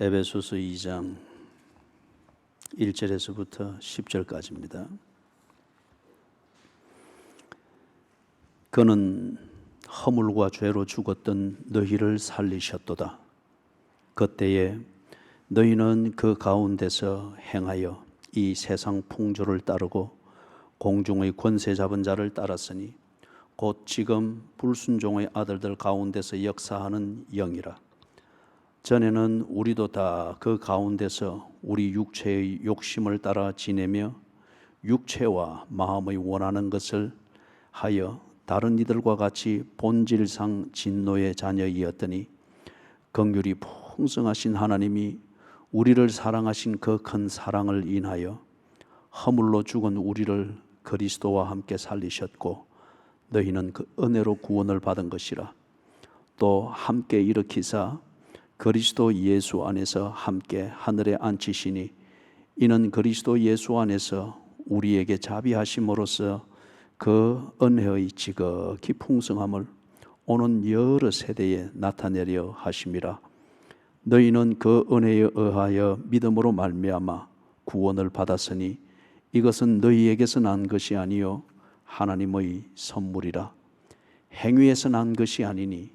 에베소서 2장 1절에서부터 10절까지입니다. 그는 허물과 죄로 죽었던 너희를 살리셨도다. 그때에 너희는 그 가운데서 행하여 이 세상 풍조를 따르고 공중의 권세 잡은 자를 따랐으니 곧 지금 불순종의 아들들 가운데서 역사하는 영이라. 전에는 우리도 다 그 가운데서 우리 육체의 욕심을 따라 지내며 육체와 마음의 원하는 것을 하여 다른 이들과 같이 본질상 진노의 자녀이었더니 긍휼이 풍성하신 하나님이 우리를 사랑하신 그 큰 사랑을 인하여 허물로 죽은 우리를 그리스도와 함께 살리셨고 너희는 그 은혜로 구원을 받은 것이라. 또 함께 일으키사 그리스도 예수 안에서 함께 하늘에 앉히시니 이는 그리스도 예수 안에서 우리에게 자비하심으로써 그 은혜의 지극히 풍성함을 오는 여러 세대에 나타내려 하심이라. 너희는 그 은혜에 의하여 믿음으로 말미암아 구원을 받았으니 이것은 너희에게서 난 것이 아니요 하나님의 선물이라. 행위에서 난 것이 아니니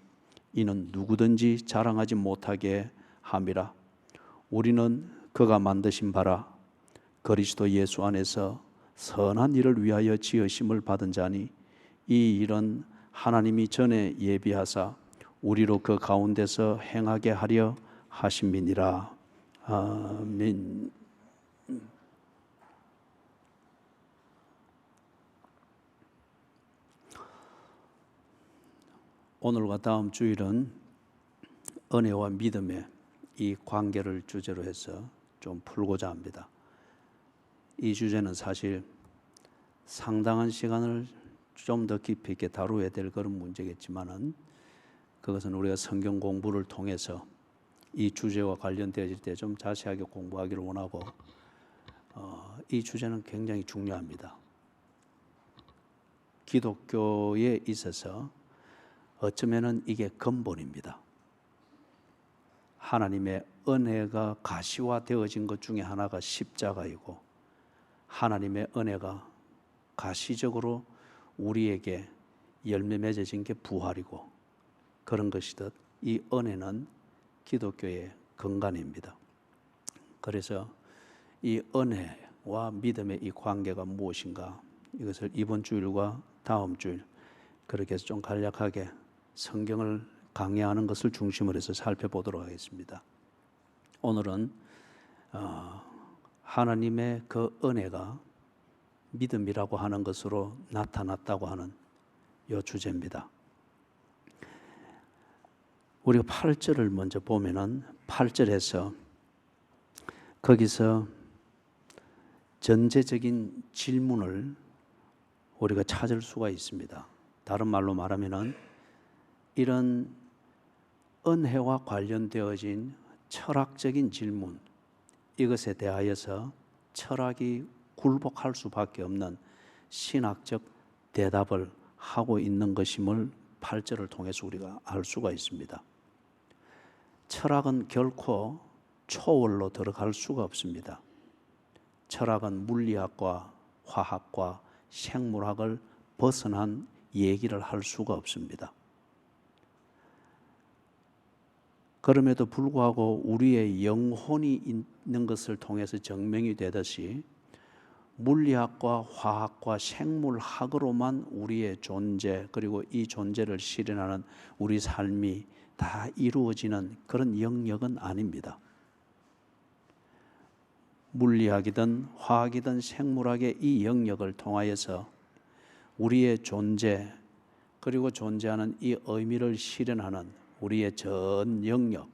이는 누구든지 자랑하지 못하게 함이라. 우리는 그가 만드신 바라 그리스도 예수 안에서 선한 일을 위하여 지으심을 받은 자니 이 일은 하나님이 전에 예비하사 우리로 그 가운데서 행하게 하려 하심이니라. 아멘. 오늘과 다음 주일은 은혜와 믿음의 이 관계를 주제로 해서 좀 풀고자 합니다. 이 주제는 사실 상당한 시간을 좀 더 깊이 있게 다루어야 될 그런 문제겠지만은 그것은 우리가 성경 공부를 통해서 이 주제와 관련되어질 때 좀 자세하게 공부하기를 원하고 이 주제는 굉장히 중요합니다. 기독교에 있어서 어쩌면은 이게 근본입니다. 하나님의 은혜가 가시화되어진 것 중에 하나가 십자가이고 하나님의 은혜가 가시적으로 우리에게 열매 맺어진 게 부활이고 그런 것이듯 이 은혜는 기독교의 근간입니다. 그래서 이 은혜와 믿음의 이 관계가 무엇인가 이것을 이번 주일과 다음 주일 그렇게 해서 좀 간략하게 성경을 강의하는 것을 중심으로 해서 살펴보도록 하겠습니다. 오늘은 하나님의 그 은혜가 믿음이라고 하는 것으로 나타났다고 하는 이 주제입니다. 우리가 8절을 먼저 보면은 8절에서 거기서 전제적인 질문을 우리가 찾을 수가 있습니다. 다른 말로 말하면은 이런 은혜와 관련되어진 철학적인 질문 이것에 대하여서 철학이 굴복할 수밖에 없는 신학적 대답을 하고 있는 것임을 8절을 통해서 우리가 알 수가 있습니다. 철학은 결코 초월로 들어갈 수가 없습니다. 철학은 물리학과 화학과 생물학을 벗어난 얘기를 할 수가 없습니다. 그럼에도 불구하고 우리의 영혼이 있는 것을 통해서 증명이 되듯이 물리학과 화학과 생물학으로만 우리의 존재 그리고 이 존재를 실현하는 우리 삶이 다 이루어지는 그런 영역은 아닙니다. 물리학이든 화학이든 생물학의 이 영역을 통하여서 우리의 존재 그리고 존재하는 이 의미를 실현하는 우리의 전 영역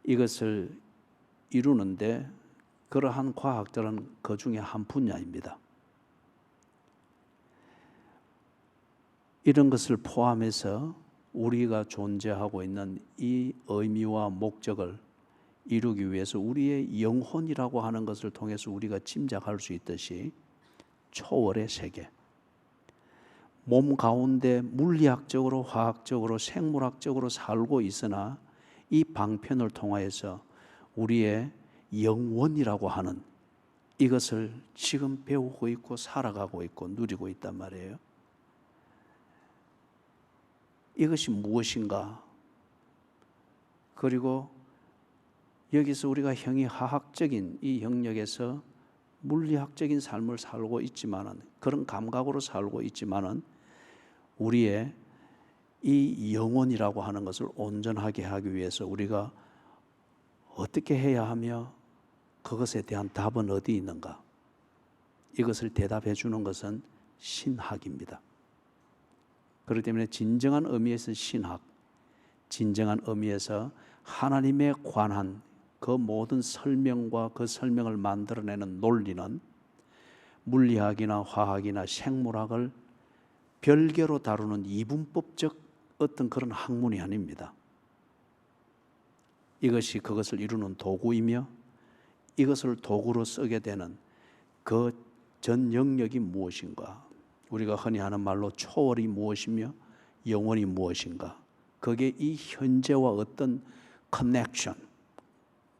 이것을 이루는데 그러한 과학들은 그 중에 한 분야입니다. 이런 것을 포함해서 우리가 존재하고 있는 이 의미와 목적을 이루기 위해서 우리의 영혼이라고 하는 것을 통해서 우리가 짐작할 수 있듯이 초월의 세계 몸 가운데 물리학적으로 화학적으로 생물학적으로 살고 있으나 이 방편을 통하여서 우리의 영원이라고 하는 이것을 지금 배우고 있고 살아가고 있고 누리고 있단 말이에요. 이것이 무엇인가? 그리고 여기서 우리가 형이하학적인 이 영역에서 물리학적인 삶을 살고 있지만은, 그런 감각으로 살고 있지만은, 우리의 이 영혼이라고 하는 것을 온전하게 하기 위해서 우리가 어떻게 해야 하며 그것에 대한 답은 어디 있는가? 이것을 대답해 주는 것은 신학입니다. 그렇기 때문에 진정한 의미에서 신학, 진정한 의미에서 하나님에 관한 그 모든 설명과 그 설명을 만들어내는 논리는 물리학이나 화학이나 생물학을 별개로 다루는 이분법적 어떤 그런 학문이 아닙니다. 이것이 그것을 이루는 도구이며 이것을 도구로 쓰게 되는 그 전 영역이 무엇인가? 우리가 흔히 하는 말로 초월이 무엇이며 영원이 무엇인가? 그게 이 현재와 어떤 커넥션,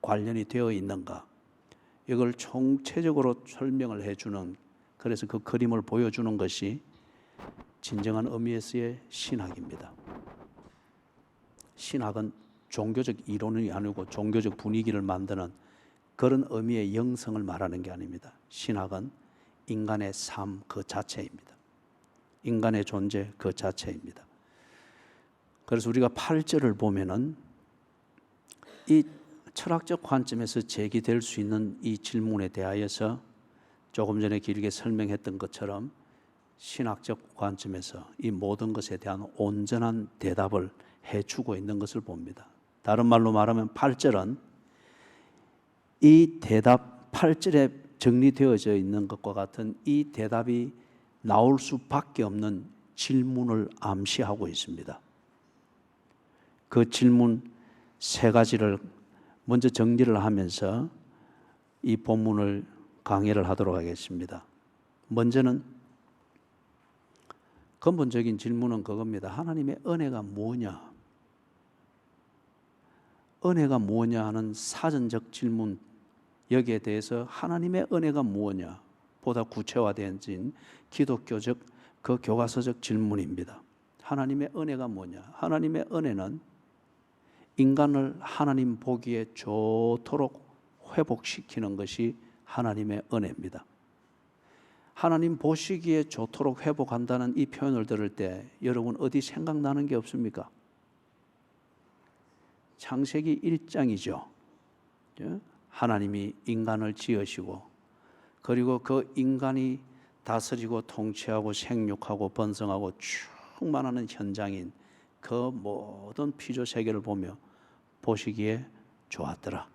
관련이 되어 있는가? 이걸 총체적으로 설명을 해주는, 그래서 그 그림을 보여주는 것이 진정한 의미에서의 신학입니다. 신학은 종교적 이론이 아니고 종교적 분위기를 만드는 그런 의미의 영성을 말하는 게 아닙니다. 신학은 인간의 삶 그 자체입니다. 인간의 존재 그 자체입니다. 그래서 우리가 8절을 보면은 이 철학적 관점에서 제기될 수 있는 이 질문에 대하여서 조금 전에 길게 설명했던 것처럼 신학적 관점에서 이 모든 것에 대한 온전한 대답을 해주고 있는 것을 봅니다. 다른 말로 말하면 8절은 이 대답, 8절에 정리되어져 있는 것과 같은 이 대답이 나올 수밖에 없는 질문을 암시하고 있습니다. 그 질문 세 가지를 먼저 정리를 하면서 이 본문을 강의를 하도록 하겠습니다. 먼저는 근본적인 질문은 그겁니다. 하나님의 은혜가 뭐냐? 은혜가 뭐냐 하는 사전적 질문, 여기에 대해서 하나님의 은혜가 뭐냐 보다 구체화된 기독교적 그 교과서적 질문입니다. 하나님의 은혜가 뭐냐? 하나님의 은혜는 인간을 하나님 보기에 좋도록 회복시키는 것이 하나님의 은혜입니다. 하나님 보시기에 좋도록 회복한다는 이 표현을 들을 때 여러분 어디 생각나는 게 없습니까? 창세기 1장이죠. 하나님이 인간을 지으시고 그리고 그 인간이 다스리고 통치하고 생육하고 번성하고 충만하는 현장인 그 모든 피조 세계를 보며 보시기에 좋았더라.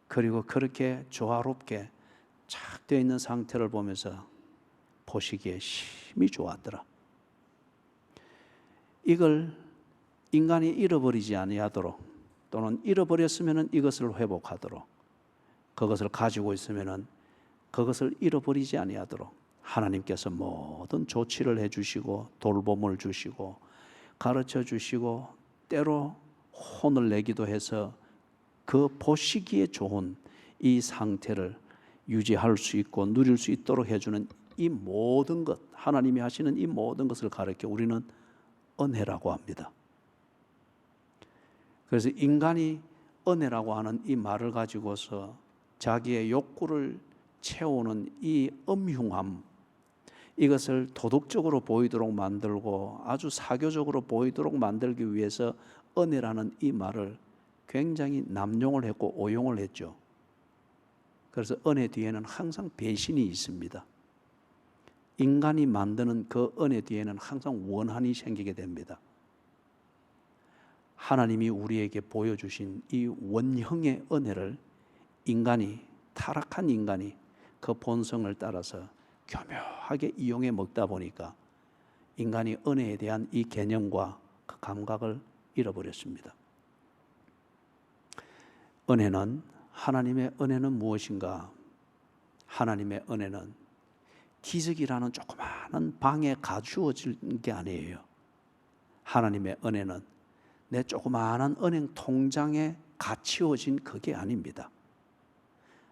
그리고 그렇게 조화롭게 착 되어 있는 상태를 보면서 보시기에 심히 좋았더라. 이걸 인간이 잃어버리지 아니하도록, 또는 잃어버렸으면 이것을 회복하도록, 그것을 가지고 있으면 그것을 잃어버리지 아니하도록 하나님께서 모든 조치를 해주시고 돌봄을 주시고 가르쳐 주시고 때로 혼을 내기도 해서 그 보시기에 좋은 이 상태를 유지할 수 있고 누릴 수 있도록 해주는 이 모든 것, 하나님이 하시는 이 모든 것을 가르쳐 우리는 은혜라고 합니다. 그래서 인간이 은혜라고 하는 이 말을 가지고서 자기의 욕구를 채우는 이 음흉함, 이것을 도덕적으로 보이도록 만들고 아주 사교적으로 보이도록 만들기 위해서 은혜라는 이 말을 굉장히 남용을 했고 오용을 했죠. 그래서 은혜 뒤에는 항상 배신이 있습니다. 인간이 만드는 그 은혜 뒤에는 항상 원한이 생기게 됩니다. 하나님이 우리에게 보여주신 이 원형의 은혜를 인간이, 타락한 인간이 그 본성을 따라서 교묘하게 이용해 먹다 보니까 인간이 은혜에 대한 이 개념과 그 감각을 잃어버렸습니다. 하나님의 은혜는 무엇인가? 하나님의 은혜는 기적이라는 조그마한 방에 가주어진 게 아니에요. 하나님의 은혜는 내 조그마한 은행 통장에 갇히어진 그게 아닙니다.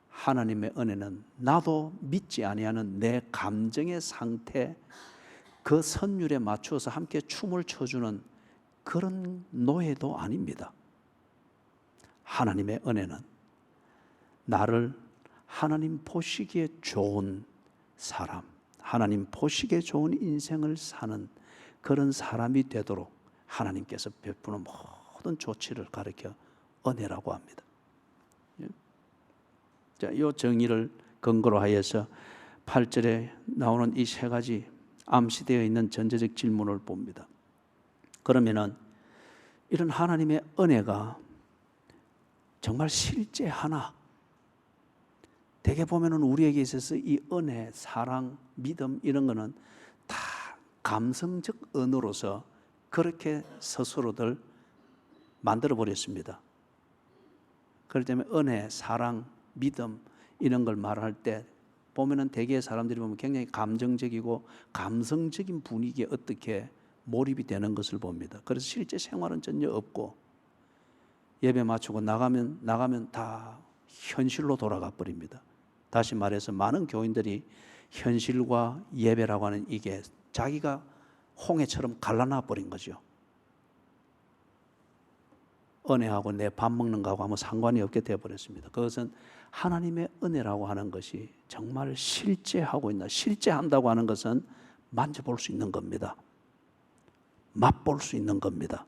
하나님의 은혜는 나도 믿지 아니하는 내 감정의 상태, 그 선율에 맞추어서 함께 춤을 춰주는 그런 노예도 아닙니다. 하나님의 은혜는 나를 하나님 보시기에 좋은 사람, 하나님 보시기에 좋은 인생을 사는 그런 사람이 되도록 하나님께서 베푸는 모든 조치를 가리켜 은혜라고 합니다. 자, 이 정의를 근거로 하여서 8절에 나오는 이 세 가지 암시되어 있는 전제적 질문을 봅니다. 그러면은 이런 하나님의 은혜가 정말 실제하나? 대개 보면은 우리에게 있어서 이 은혜, 사랑, 믿음 이런 거는 다 감성적 언어로서 그렇게 스스로들 만들어 버렸습니다. 그렇기 때문에 은혜, 사랑, 믿음 이런 걸 말할 때 보면은 대개 사람들이 보면 굉장히 감정적이고 감성적인 분위기에 어떻게 몰입이 되는 것을 봅니다. 그래서 실제 생활은 전혀 없고 예배 마치고 나가면 다 현실로 돌아가 버립니다. 다시 말해서 많은 교인들이 현실과 예배라고 하는 이게 자기가 홍해처럼 갈라놔 버린 거죠. 은혜하고 내 밥 먹는 거하고 아무 상관이 없게 되어버렸습니다. 그것은 하나님의 은혜라고 하는 것이 정말 실제하고 있나, 실제한다고 하는 것은 만져볼 수 있는 겁니다. 맛볼 수 있는 겁니다.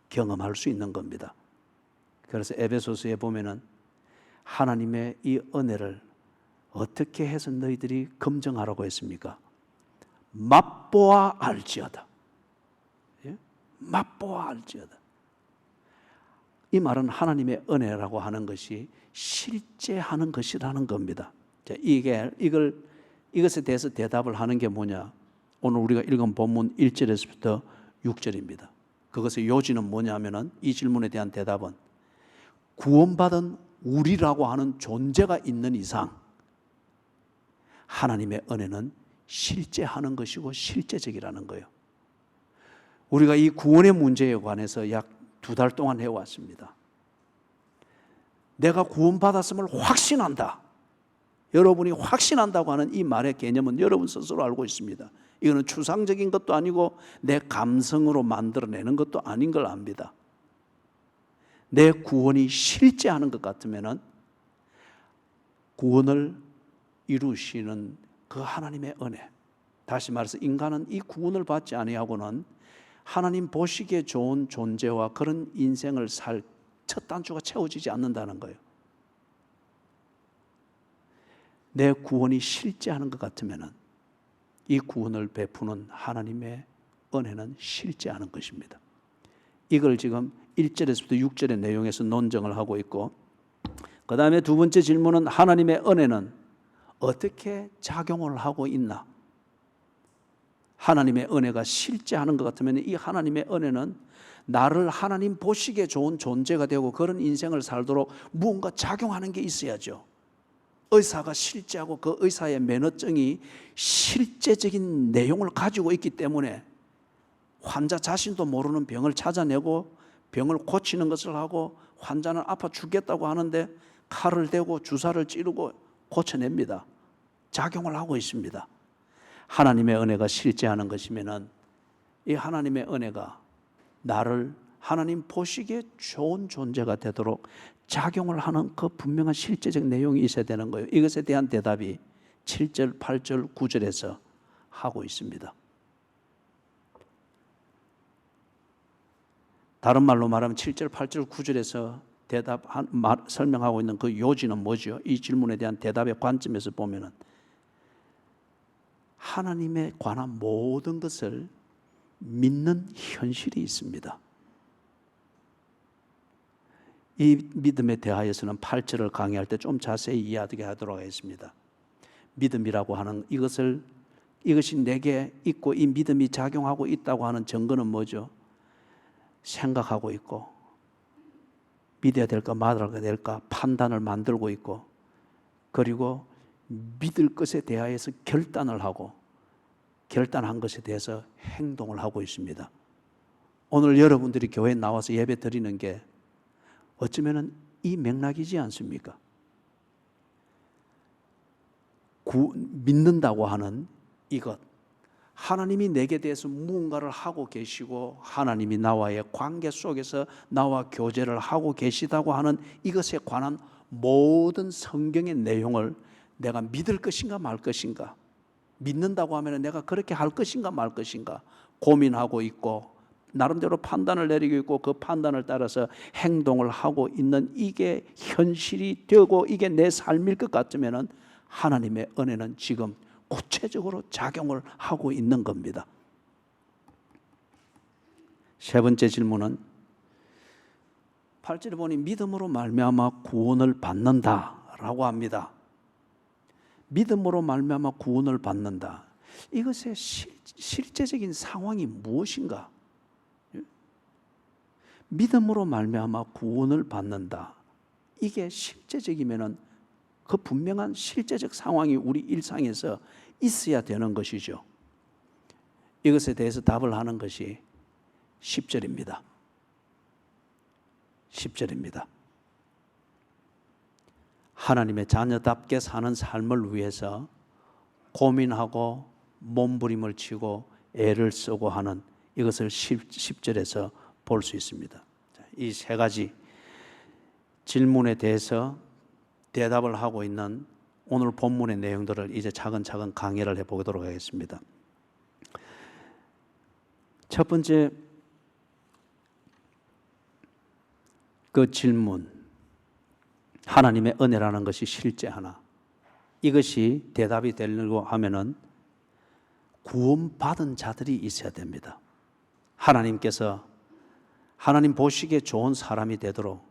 경험할 수 있는 겁니다. 그래서 에베소서에 보면은 하나님의 이 은혜를 어떻게 해서 너희들이 검증하라고 했습니까? 맛보아 알지어다. 예? 맛보아 알지어다. 이 말은 하나님의 은혜라고 하는 것이 실제하는 것이라는 겁니다. 자, 이것에 대해서 대답을 하는 게 뭐냐? 오늘 우리가 읽은 본문 1절에서부터 6절입니다. 그것의 요지는 뭐냐면은 이 질문에 대한 대답은 구원받은 우리라고 하는 존재가 있는 이상 하나님의 은혜는 실제하는 것이고 실제적이라는 거예요. 우리가 이 구원의 문제에 관해서 약 2달 동안 해왔습니다. 내가 구원받았음을 확신한다. 여러분이 확신한다고 하는 이 말의 개념은 여러분 스스로 알고 있습니다. 이거는 추상적인 것도 아니고 내 감성으로 만들어내는 것도 아닌 걸 압니다. 내 구원이 실제하는 것 같으면은 구원을 이루시는 그 하나님의 은혜. 다시 말해서 인간은 이 구원을 받지 아니하고는 하나님 보시기에 좋은 존재와 그런 인생을 살 첫 단추가 채워지지 않는다는 거예요. 내 구원이 실제하는 것 같으면은 이 구원을 베푸는 하나님의 은혜는 실제하는 것입니다. 이걸 지금 1절에서부터 6절의 내용에서 논증을 하고 있고, 그 다음에 두 번째 질문은 하나님의 은혜는 어떻게 작용을 하고 있나? 하나님의 은혜가 실제하는 것 같으면 이 하나님의 은혜는 나를 하나님 보시기에 좋은 존재가 되고 그런 인생을 살도록 무언가 작용하는 게 있어야죠. 의사가 실제하고 그 의사의 면허증이 실제적인 내용을 가지고 있기 때문에 환자 자신도 모르는 병을 찾아내고 병을 고치는 것을 하고 환자는 아파 죽겠다고 하는데 칼을 대고 주사를 찌르고 고쳐냅니다. 작용을 하고 있습니다. 하나님의 은혜가 실제하는 것이면은 이 하나님의 은혜가 나를 하나님 보시기에 좋은 존재가 되도록 작용을 하는 그 분명한 실제적 내용이 있어야 되는 거예요. 이것에 대한 대답이 7절, 8절, 9절에서 하고 있습니다. 다른 말로 말하면 7절, 8절, 9절에서 설명하고 있는 그 요지는 뭐죠? 이 질문에 대한 대답의 관점에서 보면은 하나님에 관한 모든 것을 믿는 현실이 있습니다. 이 믿음에 대하여서는 8절을 강의할 때 좀 자세히 이해하게 하도록 하겠습니다. 믿음이라고 하는 이것이 내게 있고 이 믿음이 작용하고 있다고 하는 증거는 뭐죠? 생각하고 있고 믿어야 될까 말아야 될까 판단을 만들고 있고 그리고 믿을 것에 대하여서 결단을 하고 결단한 것에 대해서 행동을 하고 있습니다. 오늘 여러분들이 교회에 나와서 예배 드리는 게 어쩌면 이 맥락이지 않습니까? 믿는다고 하는 이것, 하나님이 내게 대해서 무언가를 하고 계시고 하나님이 나와의 관계 속에서 나와 교제를 하고 계시다고 하는 이것에 관한 모든 성경의 내용을 내가 믿을 것인가 말 것인가, 믿는다고 하면 내가 그렇게 할 것인가 말 것인가 고민하고 있고 나름대로 판단을 내리고 있고 그 판단을 따라서 행동을 하고 있는 이게 현실이 되고 이게 내 삶일 것 같으면 하나님의 은혜는 지금 구체적으로 작용을 하고 있는 겁니다. 세 번째 질문은 8절에 보니 믿음으로 말미암아 구원을 받는다라고 합니다. 믿음으로 말미암아 구원을 받는다. 이것의 실제적인 상황이 무엇인가? 믿음으로 말미암아 구원을 받는다. 이게 실제적이면은 그 분명한 실제적 상황이 우리 일상에서 있어야 되는 것이죠. 이것에 대해서 답을 하는 것이 10절입니다. 10절입니다. 하나님의 자녀답게 사는 삶을 위해서 고민하고 몸부림을 치고 애를 쓰고 하는 이것을 10절에서 볼 수 있습니다. 이 세 가지 질문에 대해서 대답을 하고 있는 오늘 본문의 내용들을 이제 차근차근 강의를 해보도록 하겠습니다. 첫 번째 그 질문, 하나님의 은혜라는 것이 실제하나, 이것이 대답이 되려고 하면은 구원받은 자들이 있어야 됩니다. 하나님께서 하나님 보시기에 좋은 사람이 되도록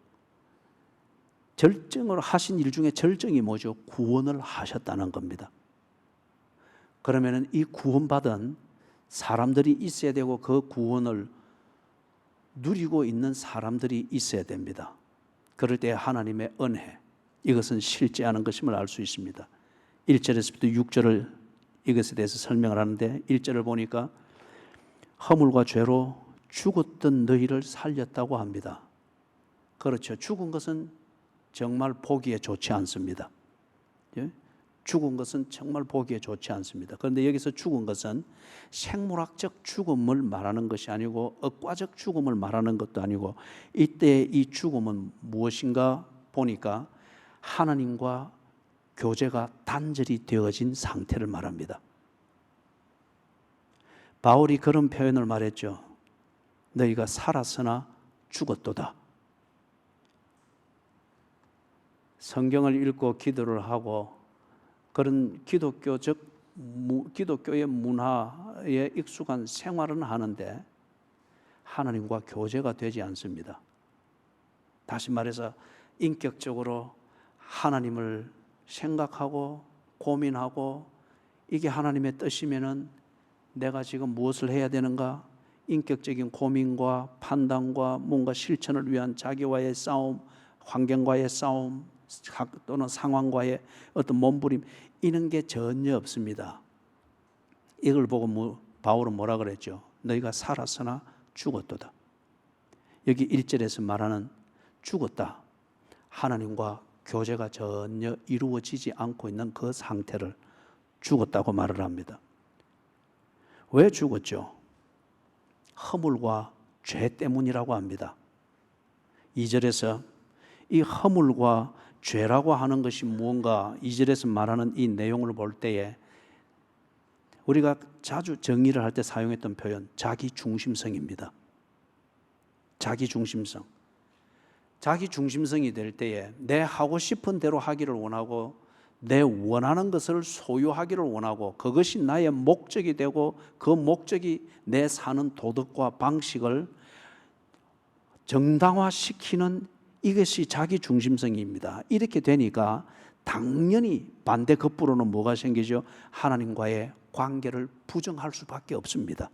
절정을 하신 일 중에 절정이 뭐죠? 구원을 하셨다는 겁니다. 그러면은 이 구원받은 사람들이 있어야 되고 그 구원을 누리고 있는 사람들이 있어야 됩니다. 그럴 때 하나님의 은혜, 이것은 실제하는 것임을 알 수 있습니다. 1절에서부터 6절을 이것에 대해서 설명을 하는데 1절을 보니까 허물과 죄로 죽었던 너희를 살렸다고 합니다. 그렇죠. 죽은 것은 정말 보기에 좋지 않습니다. 죽은 것은 정말 보기에 좋지 않습니다. 그런데 여기서 죽은 것은 생물학적 죽음을 말하는 것이 아니고 억과적 죽음을 말하는 것도 아니고, 이때 이 죽음은 무엇인가 보니까 하나님과 교제가 단절이 되어진 상태를 말합니다. 바울이 그런 표현을 말했죠. 너희가 살았으나 죽었도다. 성경을 읽고 기도를 하고 그런 기독교의 문화에 익숙한 생활은 하는데 하나님과 교제가 되지 않습니다. 다시 말해서 인격적으로 하나님을 생각하고 고민하고 이게 하나님의 뜻이면은 내가 지금 무엇을 해야 되는가? 인격적인 고민과 판단과 뭔가 실천을 위한 자기와의 싸움, 환경과의 싸움, 또는 상황과의 어떤 몸부림, 이런 게 전혀 없습니다. 이걸 보고 바울은 뭐라 그랬죠? 너희가 살았으나 죽었도다. 여기 1절에서 말하는 죽었다, 하나님과 교제가 전혀 이루어지지 않고 있는 그 상태를 죽었다고 말을 합니다. 왜 죽었죠? 허물과 죄 때문이라고 합니다. 2절에서 이 허물과 죄라고 하는 것이 무언가, 2절에서 말하는 이 내용을 볼 때에 우리가 자주 정의를 할 때 사용했던 표현, 자기중심성입니다. 자기중심성. 자기중심성이 될 때에 내 하고 싶은 대로 하기를 원하고 내 원하는 것을 소유하기를 원하고 그것이 나의 목적이 되고 그 목적이 내 사는 도덕과 방식을 정당화시키는 이것이 자기중심성입니다. 이렇게 되니까 당연히 반대 급부로는 뭐가 생기죠? 하나님과의 관계를 부정할 수밖에 없습니다.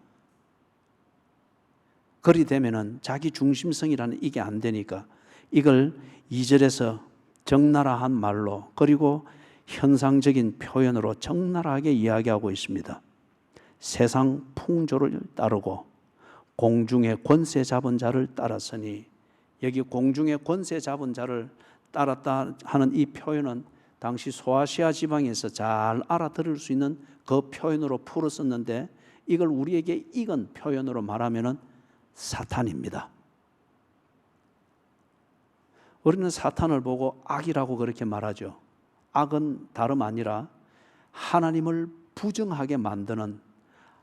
그리 되면은 자기중심성이라는 이게 안 되니까 이걸 2절에서 적나라한 말로 그리고 현상적인 표현으로 적나라하게 이야기하고 있습니다. 세상 풍조를 따르고 공중의 권세 잡은 자를 따랐으니, 여기 공중의 권세 잡은 자를 따랐다 하는 이 표현은 당시 소아시아 지방에서 잘 알아들을 수 있는 그 표현으로 풀었었는데, 이걸 우리에게 익은 표현으로 말하면 사탄입니다. 우리는 사탄을 보고 악이라고 그렇게 말하죠. 악은 다름 아니라 하나님을 부정하게 만드는,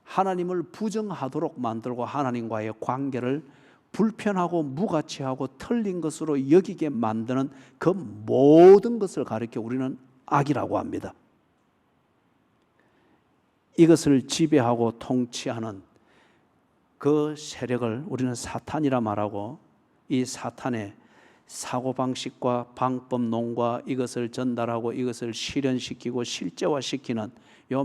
하나님을 부정하도록 만들고 하나님과의 관계를 불편하고 무가치하고 틀린 것으로 여기게 만드는 그 모든 것을 가리켜 우리는 악이라고 합니다. 이것을 지배하고 통치하는 그 세력을 우리는 사탄이라 말하고, 이 사탄의 사고방식과 방법론과 이것을 전달하고 이것을 실현시키고 실제화시키는 요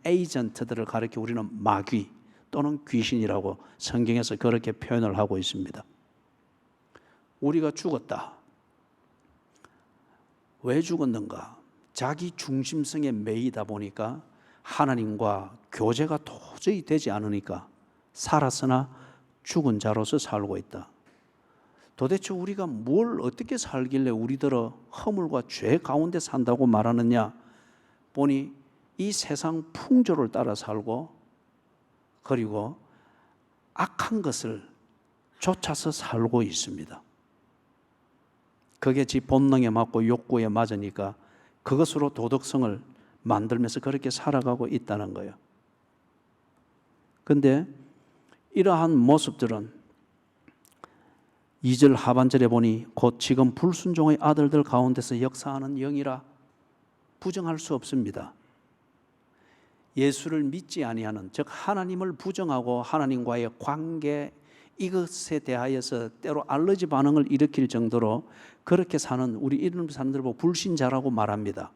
에이전트들을 가리켜 우리는 마귀 또는 귀신이라고 성경에서 그렇게 표현을 하고 있습니다. 우리가 죽었다. 왜 죽었는가? 자기 중심성에 매이다 보니까 하나님과 교제가 도저히 되지 않으니까 살았으나 죽은 자로서 살고 있다. 도대체 우리가 뭘 어떻게 살길래 우리들은 허물과 죄 가운데 산다고 말하느냐? 보니 이 세상 풍조를 따라 살고, 그리고 악한 것을 쫓아서 살고 있습니다. 그게 지 본능에 맞고 욕구에 맞으니까 그것으로 도덕성을 만들면서 그렇게 살아가고 있다는 거예요. 그런데 이러한 모습들은 2절 하반절에 보니 곧 지금 불순종의 아들들 가운데서 역사하는 영이라 부정할 수 없습니다. 예수를 믿지 아니하는, 즉 하나님을 부정하고 하나님과의 관계, 이것에 대하여서 때로 알러지 반응을 일으킬 정도로 그렇게 사는 우리 이런 사람들을 보고 불신자라고 말합니다.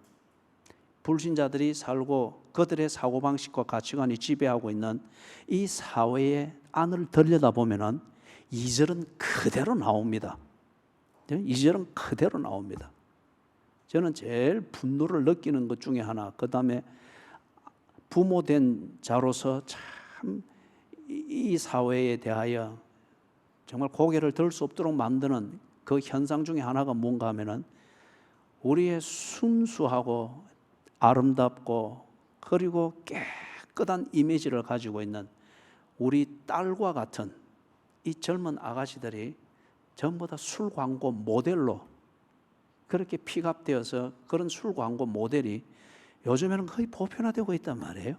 불신자들이 살고 그들의 사고방식과 가치관이 지배하고 있는 이 사회의 안을 들여다보면 2절은 그대로 나옵니다. 2절은 그대로 나옵니다. 저는 제일 분노를 느끼는 것 중에 하나, 그 다음에 부모된 자로서 참 이 사회에 대하여 정말 고개를 들 수 없도록 만드는 그 현상 중에 하나가 뭔가 하면은 우리의 순수하고 아름답고 그리고 깨끗한 이미지를 가지고 있는 우리 딸과 같은 이 젊은 아가씨들이 전부 다 술 광고 모델로 그렇게 픽업되어서, 그런 술 광고 모델이 요즘에는 거의 보편화되고 있단 말이에요.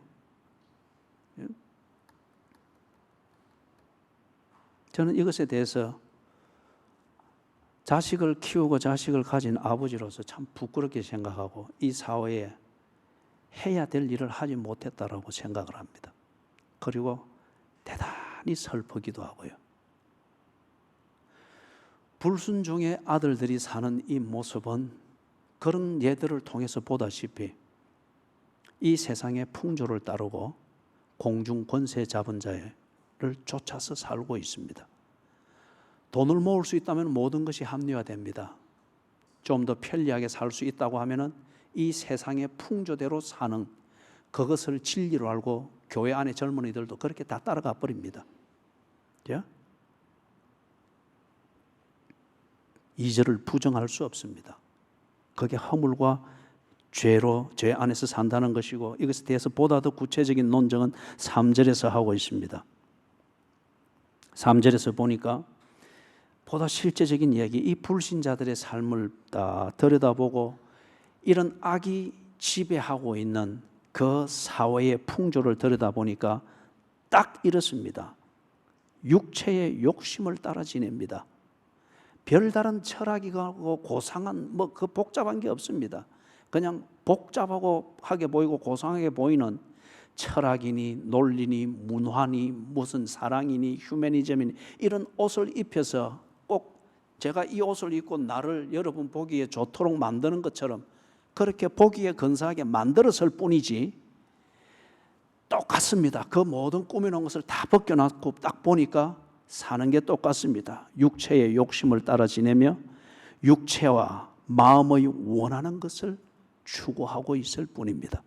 저는 이것에 대해서 자식을 키우고 자식을 가진 아버지로서 참 부끄럽게 생각하고, 이 사회에 해야 될 일을 하지 못했다라고 생각을 합니다. 그리고 대단히 슬프기도 하고요. 불순종의 아들들이 사는 이 모습은 그런 예들을 통해서 보다시피 이 세상의 풍조를 따르고 공중 권세 잡은 자를 쫓아서 살고 있습니다. 돈을 모을 수 있다면 모든 것이 합리화됩니다. 좀 더 편리하게 살 수 있다고 하면 이 세상의 풍조대로 사는 그것을 진리로 알고 교회 안의 젊은이들도 그렇게 다 따라가 버립니다. 2절을 부정할 수 없습니다. 그게 허물과 죄로 죄 안에서 산다는 것이고, 이것에 대해서 보다 더 구체적인 논증은 3절에서 하고 있습니다. 3절에서 보니까 보다 실제적인 이야기, 이 불신자들의 삶을 다 들여다보고 이런 악이 지배하고 있는 그 사회의 풍조를 들여다보니까 딱 이렇습니다. 육체의 욕심을 따라 지냅니다. 별다른 철학이고 고상한 그 복잡한 게 없습니다. 그냥 복잡하고 하게 보이고 고상하게 보이는 철학이니 논리니 문화니 무슨 사랑이니 휴머니즘이니 이런 옷을 입혀서 꼭 제가 이 옷을 입고 나를 여러분 보기에 좋도록 만드는 것처럼 그렇게 보기에 근사하게 만들었을 뿐이지 똑같습니다. 그 모든 꾸며놓은 것을 다 벗겨놨고 딱 보니까 사는 게 똑같습니다. 육체의 욕심을 따라 지내며 육체와 마음의 원하는 것을 추구하고 있을 뿐입니다.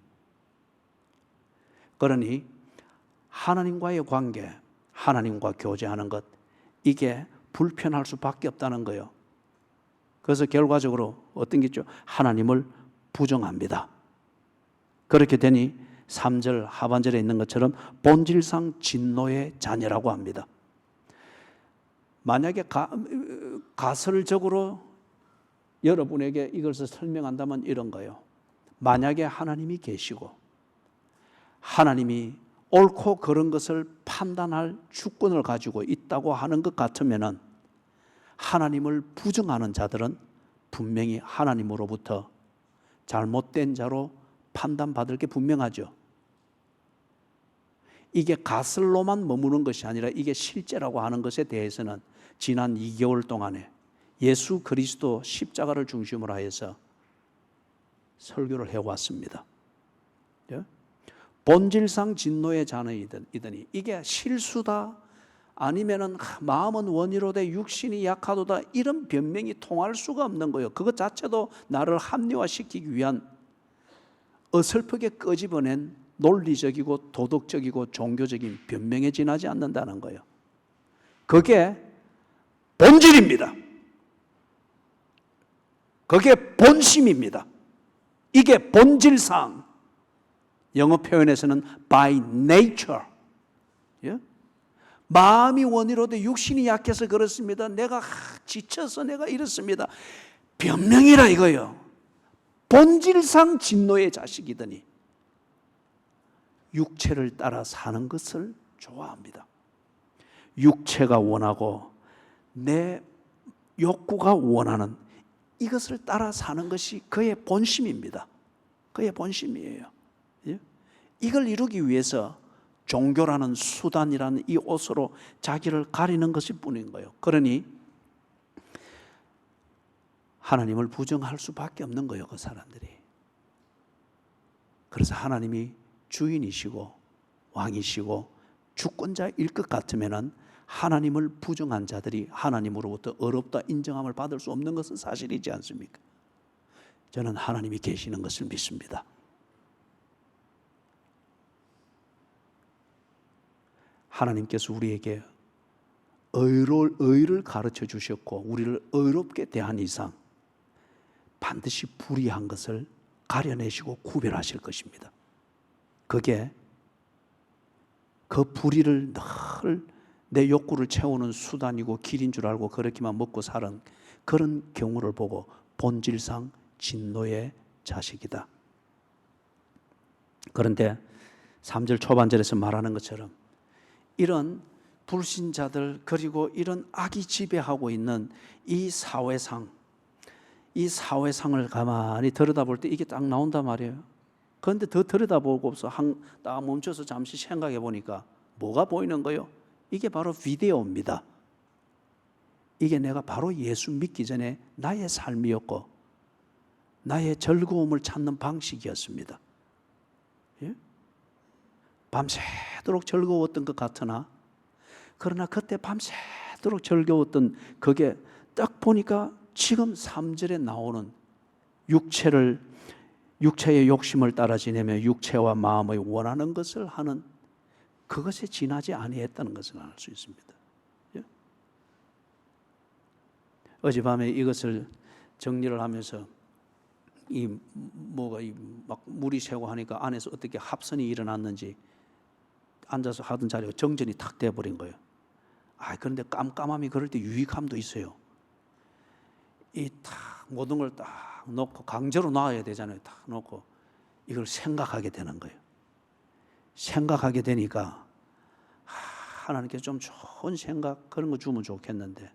그러니 하나님과의 관계, 하나님과 교제하는 것, 이게 불편할 수밖에 없다는 거예요. 그래서 결과적으로 어떤 게 있죠? 하나님을 부정합니다. 그렇게 되니 3절 하반절에 있는 것처럼 본질상 진노의 자녀라고 합니다. 만약에 가설적으로 여러분에게 이것을 설명한다면 이런 거예요. 만약에 하나님이 계시고 하나님이 옳고 그른 것을 판단할 주권을 가지고 있다고 하는 것 같으면은 하나님을 부정하는 자들은 분명히 하나님으로부터 잘못된 자로 판단받을 게 분명하죠. 이게 가설로만 머무는 것이 아니라 이게 실제라고 하는 것에 대해서는 지난 2개월 동안에 예수 그리스도 십자가를 중심으로 하여서 설교를 해왔습니다. 본질상 진노의 자녀이더니 이게 실수다 아니면은 마음은 원이로되 육신이 약하도다, 이런 변명이 통할 수가 없는 거예요. 그것 자체도 나를 합리화시키기 위한 어설프게 끄집어낸 논리적이고 도덕적이고 종교적인 변명에 지나지 않는다는 거예요. 그게 본질입니다. 그게 본심입니다. 이게 본질상, 영어 표현에서는 by nature. 예? 마음이 원이로되 육신이 약해서 그렇습니다. 내가 지쳐서 내가 이렇습니다. 변명이라 이거요. 본질상 진노의 자식이더니 육체를 따라 사는 것을 좋아합니다. 육체가 원하고 내 욕구가 원하는 이것을 따라 사는 것이 그의 본심입니다. 그의 본심이에요. 예? 이걸 이루기 위해서 종교라는 수단이라는 이 옷으로 자기를 가리는 것일 뿐인 거예요. 그러니 하나님을 부정할 수밖에 없는 거예요, 그 사람들이. 그래서 하나님이 주인이시고 왕이시고 주권자일 것 같으면은 하나님을 부정한 자들이 하나님으로부터 어렵다 인정함을 받을 수 없는 것은 사실이지 않습니까? 저는 하나님이 계시는 것을 믿습니다. 하나님께서 우리에게 의를 가르쳐 주셨고 우리를 의롭게 대한 이상 반드시 불의한 것을 가려내시고 구별하실 것입니다. 그게 그 불의를 늘 내 욕구를 채우는 수단이고 길인 줄 알고 그렇게만 먹고 사는 그런 경우를 보고 본질상 진노의 자식이다. 그런데 3절 초반절에서 말하는 것처럼 이런 불신자들 그리고 이런 악이 지배하고 있는 이 사회상을 가만히 들여다볼 때 이게 딱 나온단 말이에요. 그런데 더 들여다보고서 딱 멈춰서 잠시 생각해 보니까 뭐가 보이는 거예요? 이게 바로 비디오입니다. 이게 내가 바로 예수 믿기 전에 나의 삶이었고 나의 즐거움을 찾는 방식이었습니다. 예? 밤새도록 즐거웠던 것 같으나 그러나 그때 밤새도록 즐거웠던 그게 딱 보니까 지금 3절에 나오는 육체의 욕심을 따라 지내며 육체와 마음의 원하는 것을 하는 그것에 지나지 아니했다는 것을 알 수 있습니다. 예? 어젯밤에 이것을 정리를 하면서 막 물이 새고 하니까 안에서 어떻게 합선이 일어났는지 앉아서 하던 자리가 정전이 탁 돼버린 거예요. 그런데 깜깜함이 그럴 때 유익함도 있어요. 이 탁 모든 걸 딱 놓고 강제로 놔야 되잖아요. 딱 놓고 이걸 생각하게 되는 거예요. 생각하게 되니까 하나님께 좀 좋은 생각 그런 거 주면 좋겠는데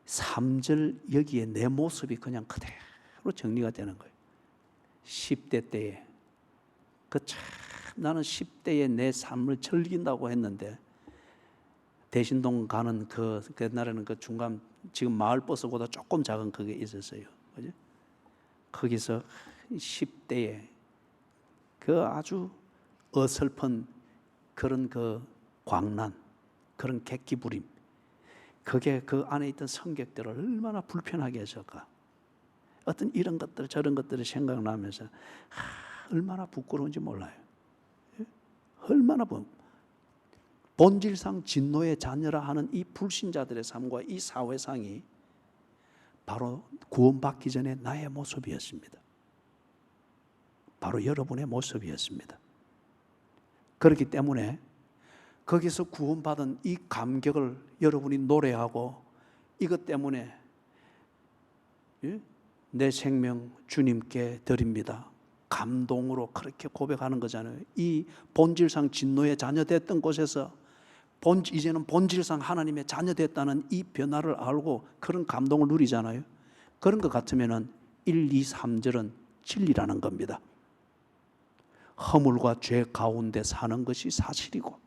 3절 여기에 내 모습이 그냥 그대로 정리가 되는 거예요. 10대 때에 나는 10대에 내 삶을 즐긴다고 했는데 대신동 가는 그 옛날에는 그 중간 지금 마을버스보다 조금 작은 그게 있었어요. 그죠? 거기서 10대에 그 아주 어설픈 그런 그 광란, 그런 객기부림, 그게 그 안에 있던 성격들을 얼마나 불편하게 했을까. 어떤 이런 것들 저런 것들이 생각나면서 얼마나 부끄러운지 몰라요. 얼마나 본질상 진노의 자녀라 하는 이 불신자들의 삶과 이 사회상이 바로 구원받기 전에 나의 모습이었습니다. 바로 여러분의 모습이었습니다. 그렇기 때문에 거기서 구원받은 이 감격을 여러분이 노래하고 이것 때문에 내 생명 주님께 드립니다. 감동으로 그렇게 고백하는 거잖아요. 이 본질상 진노의 자녀 됐던 곳에서 이제는 본질상 하나님의 자녀 됐다는 이 변화를 알고 그런 감동을 누리잖아요. 그런 것 같으면 1, 2, 3절은 진리라는 겁니다. 허물과 죄 가운데 사는 것이 사실이고,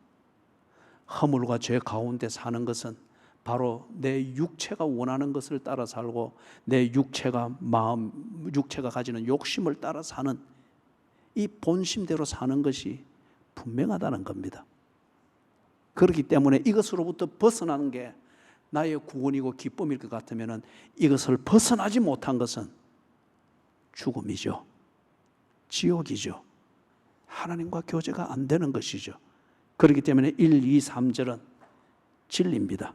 허물과 죄 가운데 사는 것은 바로 내 육체가 원하는 것을 따라 살고 내 육체가 가지는 욕심을 따라 사는 이 본심대로 사는 것이 분명하다는 겁니다. 그렇기 때문에 이것으로부터 벗어나는 게 나의 구원이고 기쁨일 것 같으면 이것을 벗어나지 못한 것은 죽음이죠. 지옥이죠. 하나님과 교제가 안 되는 것이죠. 그렇기 때문에 1, 2, 3절은 진리입니다.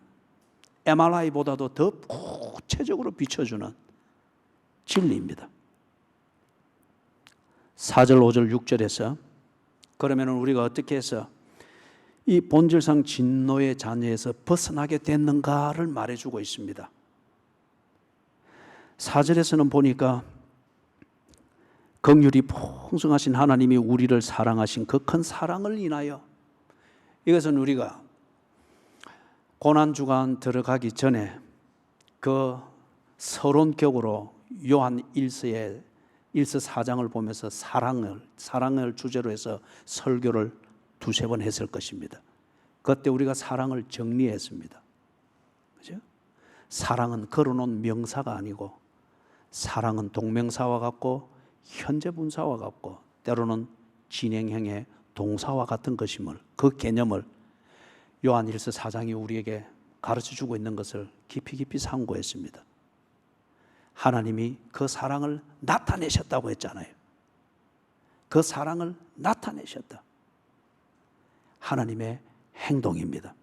MRI보다도 더 구체적으로 비춰주는 진리입니다. 4절, 5절, 6절에서 그러면 우리가 어떻게 해서 이 본질상 진노의 자녀에서 벗어나게 됐는가를 말해주고 있습니다. 4절에서는 보니까 긍휼이 풍성하신 하나님이 우리를 사랑하신 그 큰 사랑을 인하여, 이것은 우리가 고난주간 들어가기 전에 그 서론격으로 요한 1서 4장을 보면서 사랑을 주제로 해서 설교를 2-3번 했을 것입니다. 그때 우리가 사랑을 정리했습니다. 그죠? 사랑은 걸어놓은 명사가 아니고 사랑은 동명사와 같고 현재 분사와 같고 때로는 진행형의 동사와 같은 것임을, 그 개념을 요한 1서 4장이 우리에게 가르쳐주고 있는 것을 깊이 상고했습니다. 하나님이 그 사랑을 나타내셨다고 했잖아요. 그 사랑을 나타내셨다. 하나님의 행동입니다.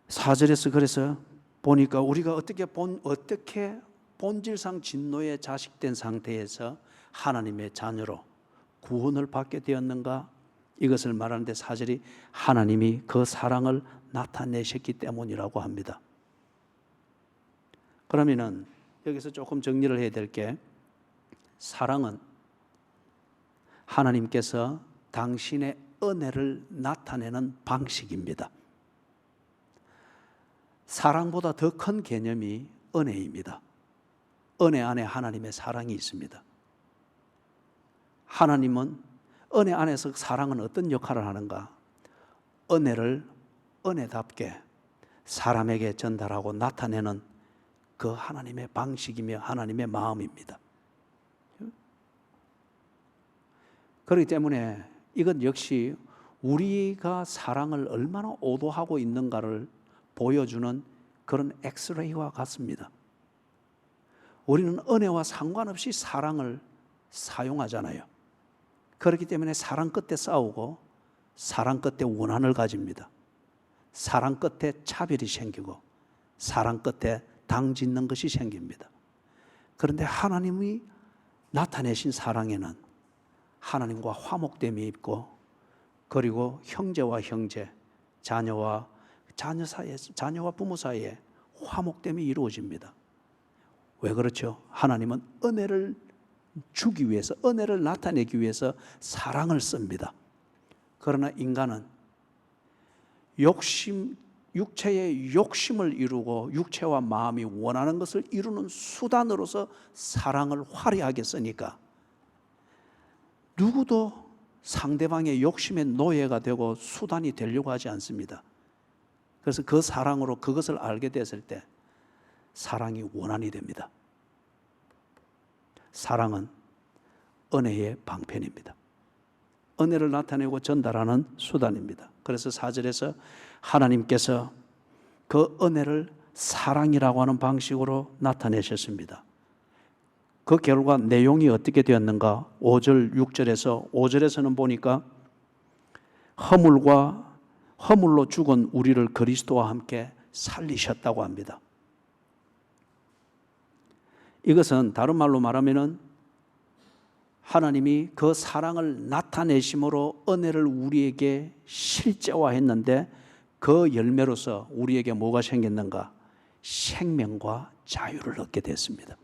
4절에서 그래서 보니까 우리가 어떻게 본질상 진노의 자식된 상태에서 하나님의 자녀로 구원을 받게 되었는가, 이것을 말하는데 4절이 하나님이 그 사랑을 나타내셨기 때문이라고 합니다. 그러면은 여기서 조금 정리를 해야 될 게, 사랑은 하나님께서 당신의 은혜를 나타내는 방식입니다. 사랑보다 더 큰 개념이 은혜입니다. 은혜 안에 하나님의 사랑이 있습니다. 하나님은 은혜 안에서 사랑은 어떤 역할을 하는가? 은혜를 은혜답게 사람에게 전달하고 나타내는 그 하나님의 방식이며 하나님의 마음입니다. 그렇기 때문에 이건 역시 우리가 사랑을 얼마나 오도하고 있는가를 보여주는 그런 엑스레이와 같습니다. 우리는 은혜와 상관없이 사랑을 사용하잖아요. 그렇기 때문에 사랑 끝에 싸우고 사랑 끝에 원한을 가집니다. 사랑 끝에 차별이 생기고 사랑 끝에 당짓는 것이 생깁니다. 그런데 하나님이 나타내신 사랑에는 하나님과 화목됨이 있고, 그리고 형제와 형제, 자녀와 부모 사이에 화목됨이 이루어집니다. 왜 그렇죠? 하나님은 은혜를 주기 위해서, 은혜를 나타내기 위해서 사랑을 씁니다. 그러나 인간은 육체의 욕심을 이루고 육체와 마음이 원하는 것을 이루는 수단으로서 사랑을 화려하게 쓰니까 누구도 상대방의 욕심의 노예가 되고 수단이 되려고 하지 않습니다. 그래서 그 사랑으로 그것을 알게 됐을 때 사랑이 원한이 됩니다. 사랑은 은혜의 방편입니다. 은혜를 나타내고 전달하는 수단입니다. 그래서 4절에서 하나님께서 그 은혜를 사랑이라고 하는 방식으로 나타내셨습니다. 그 결과 내용이 어떻게 되었는가? 5절, 6절에서 5절에서는 보니까 허물로 죽은 우리를 그리스도와 함께 살리셨다고 합니다. 이것은 다른 말로 말하면은 하나님이 그 사랑을 나타내심으로 은혜를 우리에게 실제화했는데 그 열매로서 우리에게 뭐가 생겼는가? 생명과 자유를 얻게 됐습니다.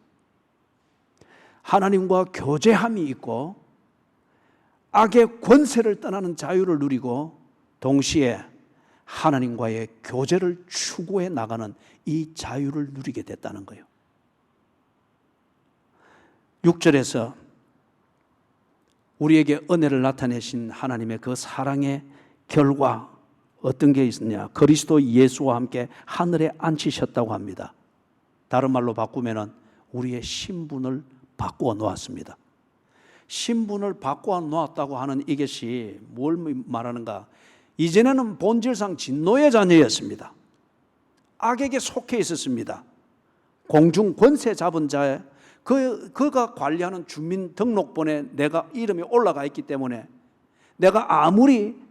하나님과 교제함이 있고 악의 권세를 떠나는 자유를 누리고 동시에 하나님과의 교제를 추구해 나가는 이 자유를 누리게 됐다는 거예요. 6절에서 우리에게 은혜를 나타내신 하나님의 그 사랑의 결과 어떤 게 있느냐? 그리스도 예수와 함께 하늘에 앉히셨다고 합니다. 다른 말로 바꾸면은 우리의 신분을 바꾸어 놓았습니다. 신분을 바꾸어 놓았다고 하는 이것이 뭘 말하는가? 이전에는 본질상 진노의 자녀였습니다. 악에게 속해 있었습니다. 공중 권세 잡은 자의 그가 관리하는 주민등록본에 내가 이름이 올라가 있기 때문에 내가 아무리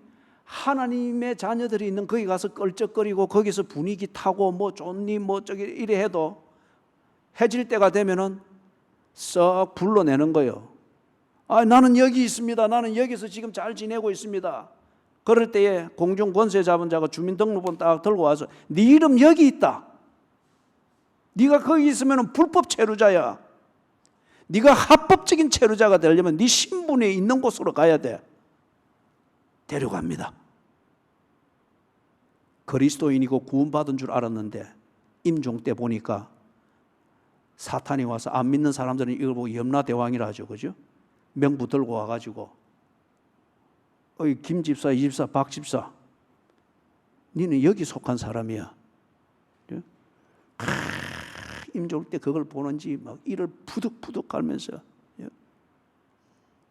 하나님의 자녀들이 있는 거기 가서 껄쩍거리고 거기서 분위기 타고 뭐 좋니 뭐 저기 이래 해도 해질 때가 되면은 썩 불러내는 거예요. 아, 나는 여기 있습니다. 나는 여기서 지금 잘 지내고 있습니다. 그럴 때에 공중 권세 잡은 자가 주민등록본 딱 들고 와서 네 이름 여기 있다. 네가 거기 있으면 불법 체류자야. 네가 합법적인 체류자가 되려면 네 신분이 있는 곳으로 가야 돼. 데려갑니다. 그리스도인이고 구원받은 줄 알았는데 임종 때 보니까 사탄이 와서 안 믿는 사람들은 이걸 보고 염라대왕이라 하죠. 그죠? 명부 들고 와가지고 어이 김 집사, 이 집사, 박 집사 니는 여기 속한 사람이야. 임종 때 그걸 보는지 막 이를 푸득푸득 갈면서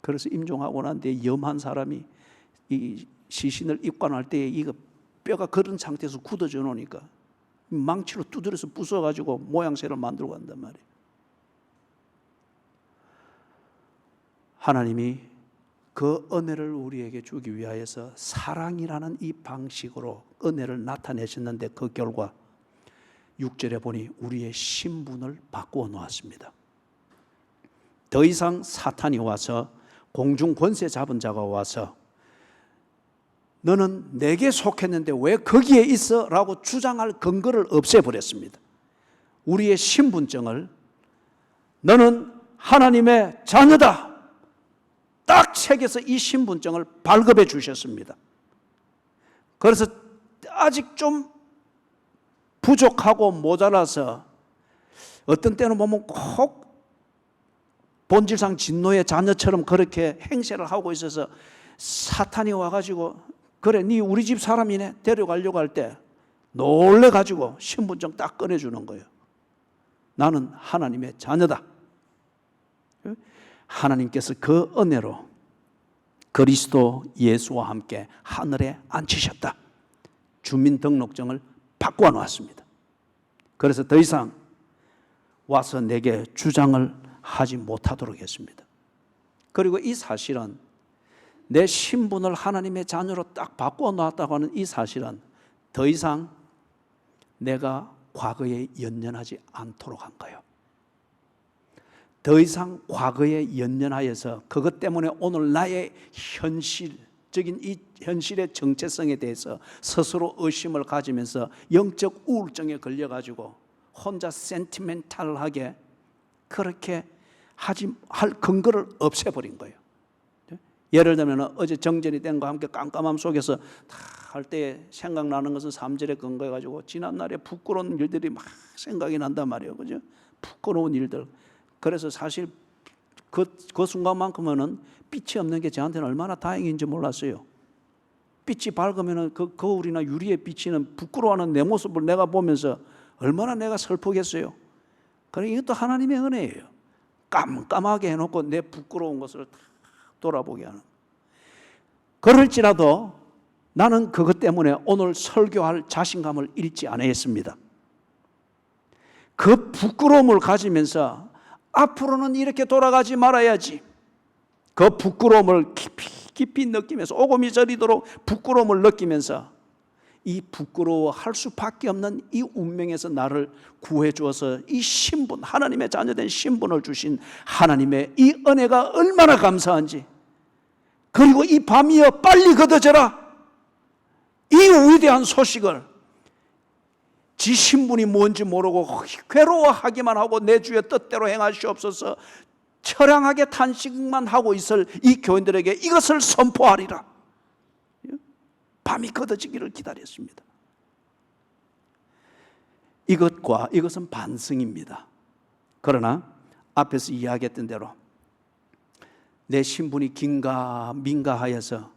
그래서 임종하고 난 뒤에 염한 사람이 이 시신을 입관할 때 이거 뼈가 그런 상태에서 굳어져 놓으니까 망치로 두드려서 부숴가지고 모양새를 만들고 간단 말이에요. 하나님이 그 은혜를 우리에게 주기 위하여서 사랑이라는 이 방식으로 은혜를 나타내셨는데 그 결과 6절에 보니 우리의 신분을 바꾸어 놓았습니다. 더 이상 사탄이 와서 공중 권세 잡은 자가 와서 너는 내게 속했는데 왜 거기에 있어? 라고 주장할 근거를 없애버렸습니다. 우리의 신분증을 너는 하나님의 자녀다 딱 책에서 이 신분증을 발급해 주셨습니다. 그래서 아직 좀 부족하고 모자라서 어떤 때는 보면 꼭 본질상 진노의 자녀처럼 그렇게 행세를 하고 있어서 사탄이 와가지고 그래 네 우리 집 사람이네 데려가려고 할 때 놀래가지고 신분증 딱 꺼내주는 거예요. 나는 하나님의 자녀다. 하나님께서 그 은혜로 그리스도 예수와 함께 하늘에 앉히셨다. 주민등록증을 바꾸어 놓았습니다. 그래서 더 이상 와서 내게 주장을 하지 못하도록 했습니다. 그리고 이 사실은 내 신분을 하나님의 자녀로 딱 바꾸어 놨다고 하는 이 사실은 더 이상 내가 과거에 연연하지 않도록 한 거예요. 더 이상 과거에 연연하여서 그것 때문에 오늘 나의 현실적인 이 현실의 정체성에 대해서 스스로 의심을 가지면서 영적 우울증에 걸려가지고 혼자 센티멘탈하게 그렇게 할 근거를 없애버린 거예요. 예를 들면 어제 정전이 된 거 함께 깜깜함 속에서 다 할 때 생각나는 것은 3절에 근거해가지고 지난날의 부끄러운 일들이 막 생각이 난단 말이에요. 그죠? 부끄러운 일들. 그래서 사실 그 순간만큼은 빛이 없는 게 저한테는 얼마나 다행인지 몰랐어요. 빛이 밝으면 그 거울이나 유리에 비치는 부끄러워하는 내 모습을 내가 보면서 얼마나 내가 슬프겠어요. 그러니까 이것도 하나님의 은혜예요. 깜깜하게 해놓고 내 부끄러운 것을 다 돌아보게 하는. 그럴지라도 나는 그것 때문에 오늘 설교할 자신감을 잃지 않았습니다. 그 부끄러움을 가지면서 앞으로는 이렇게 돌아가지 말아야지. 그 부끄러움을 깊이 느끼면서 오금이 저리도록 부끄러움을 느끼면서 이 부끄러워할 수밖에 없는 이 운명에서 나를 구해 주어서 이 신분, 하나님의 자녀된 신분을 주신 하나님의 이 은혜가 얼마나 감사한지, 그리고 이 밤이여 빨리 거둬져라, 이 위대한 소식을 지 신분이 뭔지 모르고 괴로워하기만 하고 내 주의 뜻대로 행하시옵소서 처량하게 탄식만 하고 있을 이 교인들에게 이것을 선포하리라. 밤이 거둬지기를 기다렸습니다. 이것은 반성입니다. 그러나 앞에서 이야기했던 대로 내 신분이 민가하여서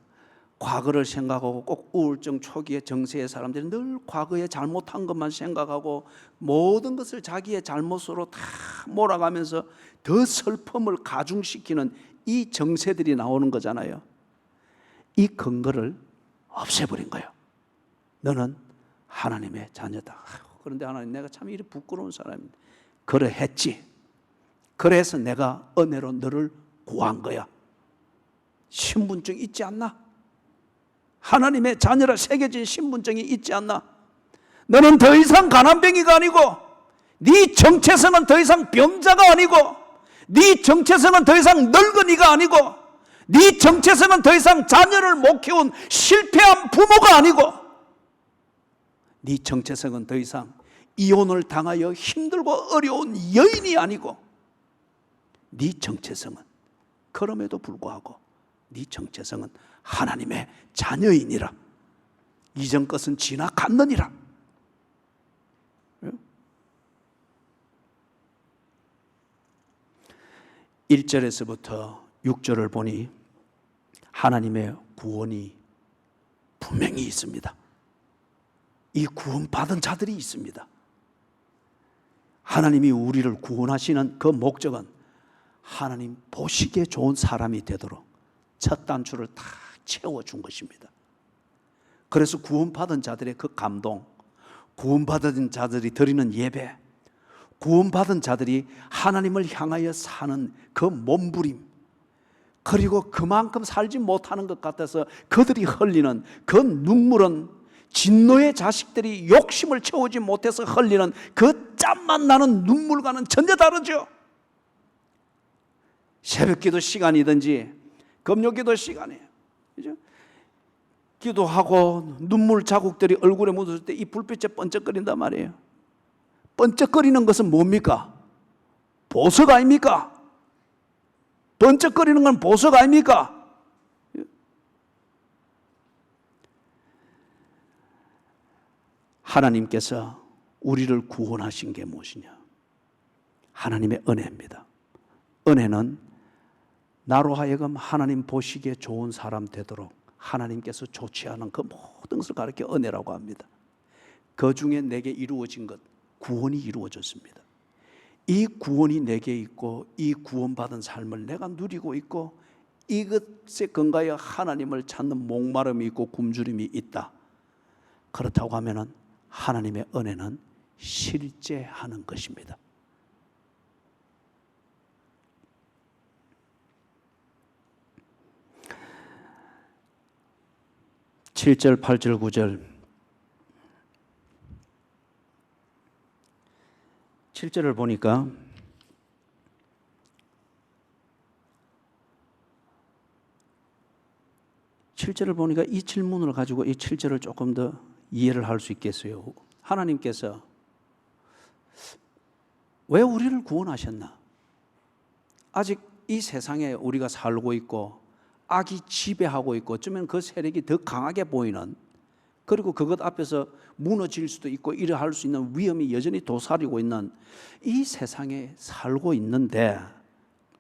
과거를 생각하고, 꼭 우울증 초기의 정세의 사람들이 늘 과거에 잘못한 것만 생각하고 모든 것을 자기의 잘못으로 다 몰아가면서 더 슬픔을 가중시키는 이 정세들이 나오는 거잖아요. 이 근거를 없애버린 거예요. 너는 하나님의 자녀다. 그런데 하나님, 내가 참 이리 부끄러운 사람인데. 그래 했지. 그래서 내가 은혜로 너를 구한 거야. 신분증 있지 않나? 하나님의 자녀라 새겨진 신분증이 있지 않나? 너는 더 이상 가난뱅이가 아니고, 네 정체성은 더 이상 병자가 아니고, 네 정체성은 더 이상 늙은이가 아니고, 네 정체성은 더 이상 자녀를 못 키운 실패한 부모가 아니고, 네 정체성은 더 이상 이혼을 당하여 힘들고 어려운 여인이 아니고, 네 정체성은, 그럼에도 불구하고 네 정체성은 하나님의 자녀이니라. 이전 것은 지나갔느니라. 1절에서부터 6절을 보니 하나님의 구원이 분명히 있습니다. 이 구원받은 자들이 있습니다. 하나님이 우리를 구원하시는 그 목적은 하나님 보시기에 좋은 사람이 되도록 첫 단추를 다 채워준 것입니다. 그래서 구원받은 자들의 그 감동, 구원받은 자들이 드리는 예배, 구원받은 자들이 하나님을 향하여 사는 그 몸부림, 그리고 그만큼 살지 못하는 것 같아서 그들이 흘리는 그 눈물은 진노의 자식들이 욕심을 채우지 못해서 흘리는 그 짠만 나는 눈물과는 전혀 다르죠. 새벽기도 시간이든지 금요기도 시간이에요. 그죠? 기도하고 눈물 자국들이 얼굴에 묻었을 때 이 불빛에 번쩍거린단 말이에요. 번쩍거리는 것은 뭡니까? 보석 아닙니까? 번쩍거리는 건 보석 아닙니까? 하나님께서 우리를 구원하신 게 무엇이냐? 하나님의 은혜입니다. 은혜는 나로 하여금 하나님 보시기에 좋은 사람 되도록 하나님께서 좋지 않은 그 모든 것을 가르쳐 은혜라고 합니다. 그 중에 내게 이루어진 것, 구원이 이루어졌습니다. 이 구원이 내게 있고 이 구원받은 삶을 내가 누리고 있고 이것에 근거하여 하나님을 찾는 목마름이 있고 굶주림이 있다. 그렇다고 하면은 하나님의 은혜는 실제하는 것입니다. 7절, 8절, 9절. 7절을 보니까 이 질문을 가지고 이 7절을 조금 더 이해를 할 수 있겠어요. 하나님께서 왜 우리를 구원하셨나? 아직 이 세상에 우리가 살고 있고 악이 지배하고 있고 어쩌면 그 세력이 더 강하게 보이는, 그리고 그것 앞에서 무너질 수도 있고 이러할 수 있는 위험이 여전히 도사리고 있는 이 세상에 살고 있는데,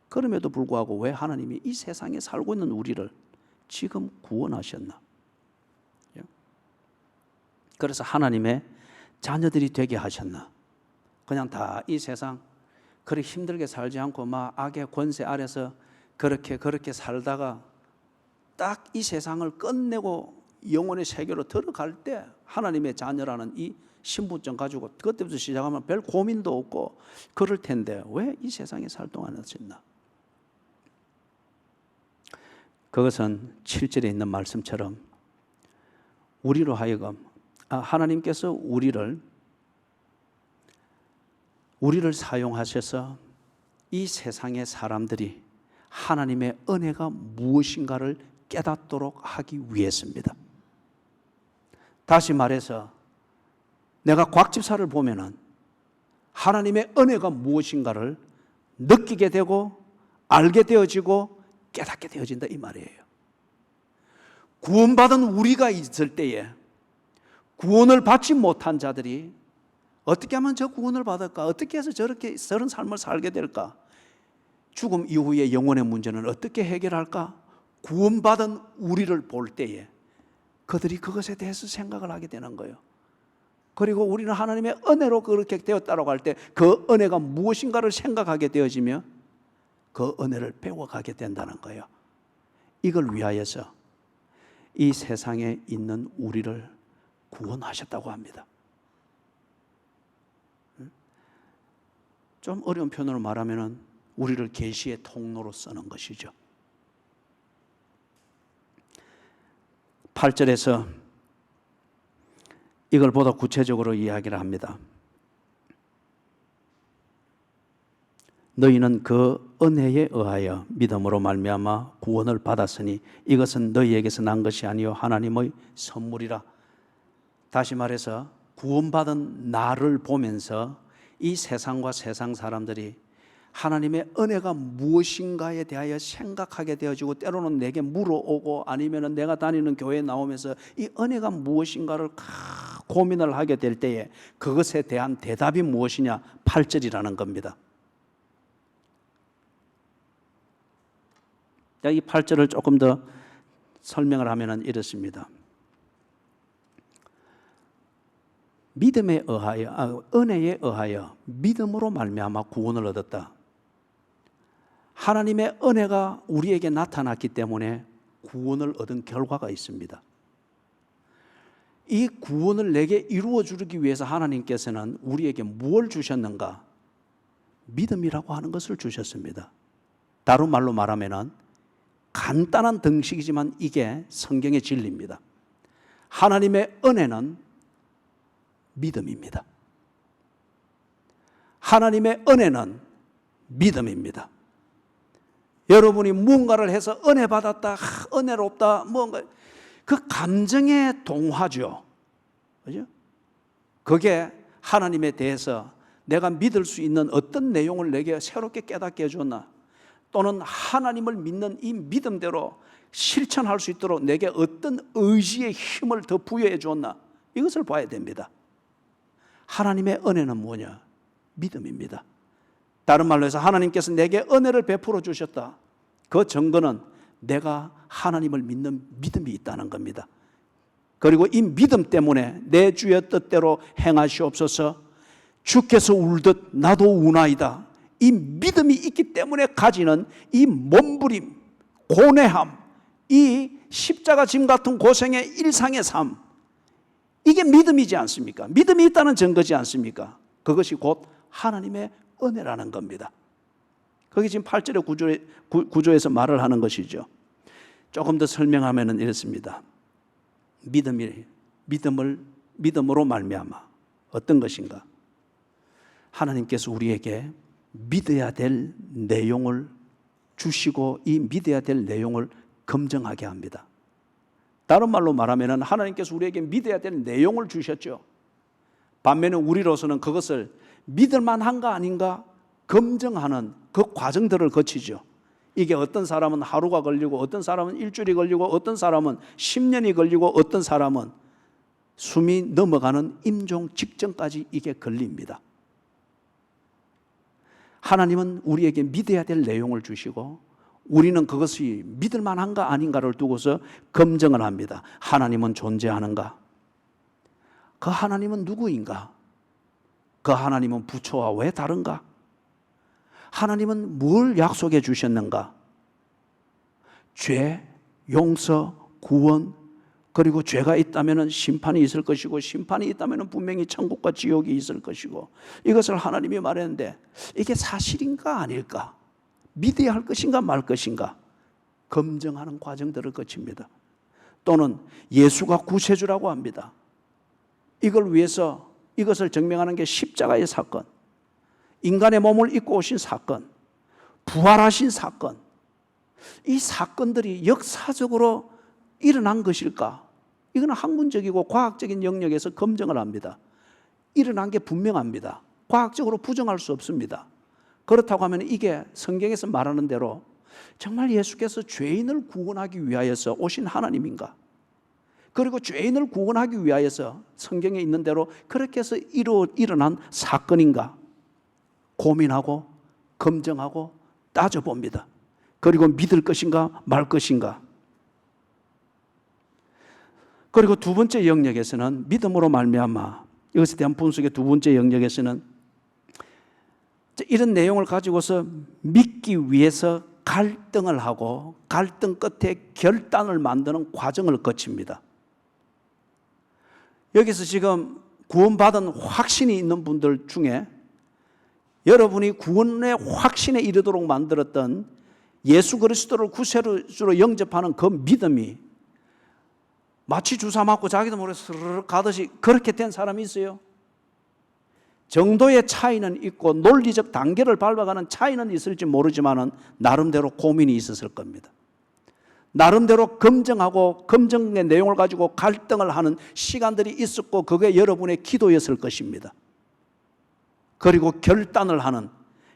그럼에도 불구하고 왜 하나님이 이 세상에 살고 있는 우리를 지금 구원하셨나? 그래서 하나님의 자녀들이 되게 하셨나? 그냥 다 이 세상 그렇게 힘들게 살지 않고 막 악의 권세 아래서 그렇게 살다가 딱 이 세상을 끝내고 영혼의 세계로 들어갈 때 하나님의 자녀라는 이 신분증 가지고 그때부터 시작하면 별 고민도 없고 그럴 텐데 왜 이 세상에 살 동안 하셨나? 그것은 7절에 있는 말씀처럼 우리로 하여금 하나님께서 우리를 사용하셔서 이 세상의 사람들이 하나님의 은혜가 무엇인가를 깨닫도록 하기 위해서입니다. 다시 말해서 내가 곽집사를 보면은 하나님의 은혜가 무엇인가를 느끼게 되고 알게 되어지고 깨닫게 되어진다 이 말이에요. 구원받은 우리가 있을 때에 구원을 받지 못한 자들이 어떻게 하면 저 구원을 받을까? 어떻게 해서 저렇게 저런 삶을 살게 될까? 죽음 이후의 영혼의 문제는 어떻게 해결할까? 구원받은 우리를 볼 때에 그들이 그것에 대해서 생각을 하게 되는 거예요. 그리고 우리는 하나님의 은혜로 그렇게 되었다고 할 때 그 은혜가 무엇인가를 생각하게 되어지며 그 은혜를 배워가게 된다는 거예요. 이걸 위하여서 이 세상에 있는 우리를 구원하셨다고 합니다. 좀 어려운 표현으로 말하면 우리를 계시의 통로로 쓰는 것이죠. 8절에서 이걸 보다 구체적으로 이야기를 합니다. 너희는 그 은혜에 의하여 믿음으로 말미암아 구원을 받았으니 이것은 너희에게서 난 것이 아니요 하나님의 선물이라. 다시 말해서 구원받은 나를 보면서 이 세상과 세상 사람들이 하나님의 은혜가 무엇인가에 대하여 생각하게 되어지고 때로는 내게 물어오고 아니면 내가 다니는 교회에 나오면서 이 은혜가 무엇인가를 고민을 하게 될 때에 그것에 대한 대답이 무엇이냐? 8절이라는 겁니다. 이 8절을 조금 더 설명을 하면 이렇습니다. 믿음에 의하여, 은혜에 의하여 믿음으로 말미암아 구원을 얻었다. 하나님의 은혜가 우리에게 나타났기 때문에 구원을 얻은 결과가 있습니다. 이 구원을 내게 이루어 주기 위해서 하나님께서는 우리에게 무엇을 주셨는가? 믿음이라고 하는 것을 주셨습니다. 다른 말로 말하면 간단한 등식이지만 이게 성경의 진리입니다. 하나님의 은혜는 믿음입니다. 하나님의 은혜는 믿음입니다. 여러분이 무언가를 해서 은혜 받았다, 은혜롭다, 뭔가 그 감정의 동화죠. 그죠? 그게 하나님에 대해서 내가 믿을 수 있는 어떤 내용을 내게 새롭게 깨닫게 해줬나, 또는 하나님을 믿는 이 믿음대로 실천할 수 있도록 내게 어떤 의지의 힘을 더 부여해 줬나, 이것을 봐야 됩니다. 하나님의 은혜는 뭐냐? 믿음입니다. 다른 말로 해서 하나님께서 내게 은혜를 베풀어 주셨다. 그 증거는 내가 하나님을 믿는 믿음이 있다는 겁니다. 그리고 이 믿음 때문에 내 주의 뜻대로 행하시옵소서. 주께서 울듯 나도 우나이다. 이 믿음이 있기 때문에 가지는 이 몸부림, 고뇌함, 이 십자가 짐 같은 고생의 일상의 삶, 이게 믿음이지 않습니까? 믿음이 있다는 증거지 않습니까? 그것이 곧 하나님의 은혜라는 겁니다. 거기 지금 8절의 구조에서 말을 하는 것이죠. 조금 더 설명하면 이렇습니다. 믿음으로 말미암아 어떤 것인가? 하나님께서 우리에게 믿어야 될 내용을 주시고 이 믿어야 될 내용을 검증하게 합니다. 다른 말로 말하면 하나님께서 우리에게 믿어야 될 내용을 주셨죠. 반면에 우리로서는 그것을 믿을 만한가 아닌가 검증하는 그 과정들을 거치죠. 이게 어떤 사람은 하루가 걸리고 어떤 사람은 일주일이 걸리고 어떤 사람은 10년이 걸리고 어떤 사람은 숨이 넘어가는 임종 직전까지 이게 걸립니다. 하나님은 우리에게 믿어야 될 내용을 주시고 우리는 그것이 믿을 만한가 아닌가를 두고서 검증을 합니다. 하나님은 존재하는가? 그 하나님은 누구인가? 그 하나님은 부처와 왜 다른가? 하나님은 뭘 약속해 주셨는가? 죄, 용서, 구원, 그리고 죄가 있다면 심판이 있을 것이고 심판이 있다면 분명히 천국과 지옥이 있을 것이고 이것을 하나님이 말했는데 이게 사실인가 아닐까? 믿어야 할 것인가 말 것인가? 검증하는 과정들을 거칩니다. 또는 예수가 구세주라고 합니다. 이걸 위해서 이것을 증명하는 게 십자가의 사건, 인간의 몸을 입고 오신 사건, 부활하신 사건, 이 사건들이 역사적으로 일어난 것일까? 이건 학문적이고 과학적인 영역에서 검증을 합니다. 일어난 게 분명합니다. 과학적으로 부정할 수 없습니다. 그렇다고 하면 이게 성경에서 말하는 대로 정말 예수께서 죄인을 구원하기 위하여서 오신 하나님인가? 그리고 죄인을 구원하기 위하여서 성경에 있는 대로 그렇게 해서 일어난 사건인가? 고민하고 검증하고 따져봅니다. 그리고 믿을 것인가 말 것인가? 그리고 두 번째 영역에서는 믿음으로 말미암아, 이것에 대한 분석의 두 번째 영역에서는 이런 내용을 가지고서 믿기 위해서 갈등을 하고 갈등 끝에 결단을 만드는 과정을 거칩니다. 여기서 지금 구원받은 확신이 있는 분들 중에 여러분이 구원의 확신에 이르도록 만들었던 예수 그리스도를 구세주로 영접하는 그 믿음이 마치 주사 맞고 자기도 모르게 스르륵 가듯이 그렇게 된 사람이 있어요? 정도의 차이는 있고 논리적 단계를 밟아가는 차이는 있을지 모르지만 나름대로 고민이 있었을 겁니다. 나름대로 검증하고 검증의 내용을 가지고 갈등을 하는 시간들이 있었고 그게 여러분의 기도였을 것입니다. 그리고 결단을 하는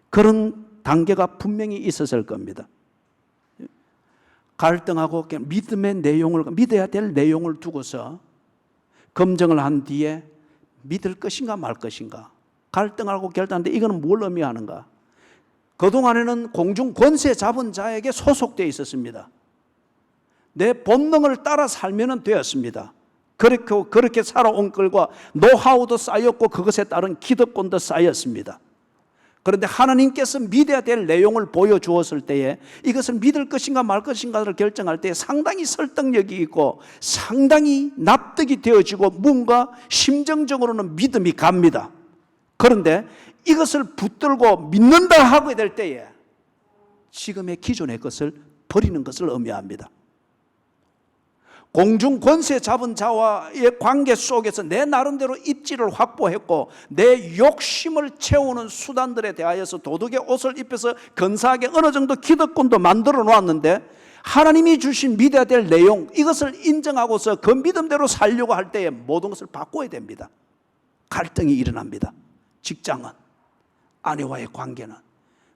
그런 단계가 분명히 있었을 겁니다. 갈등하고 믿음의 내용을, 믿어야 될 내용을 두고서 검증을 한 뒤에 믿을 것인가 말 것인가 갈등하고 결단하는데 이거는 뭘 의미하는가? 그동안에는 공중 권세 잡은 자에게 소속되어 있었습니다. 내 본능을 따라 살면 되었습니다. 그렇게 살아온 것과 노하우도 쌓였고 그것에 따른 기득권도 쌓였습니다. 그런데 하나님께서 믿어야 될 내용을 보여주었을 때에 이것을 믿을 것인가 말 것인가를 결정할 때 상당히 설득력이 있고 상당히 납득이 되어지고 뭔가 심정적으로는 믿음이 갑니다. 그런데 이것을 붙들고 믿는다 하게 될 때에 지금의 기존의 것을 버리는 것을 의미합니다. 공중 권세 잡은 자와의 관계 속에서 내 나름대로 입지를 확보했고 내 욕심을 채우는 수단들에 대하여서 도덕의 옷을 입혀서 근사하게 어느 정도 기득권도 만들어 놓았는데 하나님이 주신 믿어야 될 내용 이것을 인정하고서 그 믿음대로 살려고 할 때에 모든 것을 바꿔야 됩니다. 갈등이 일어납니다. 직장은, 아내와의 관계는,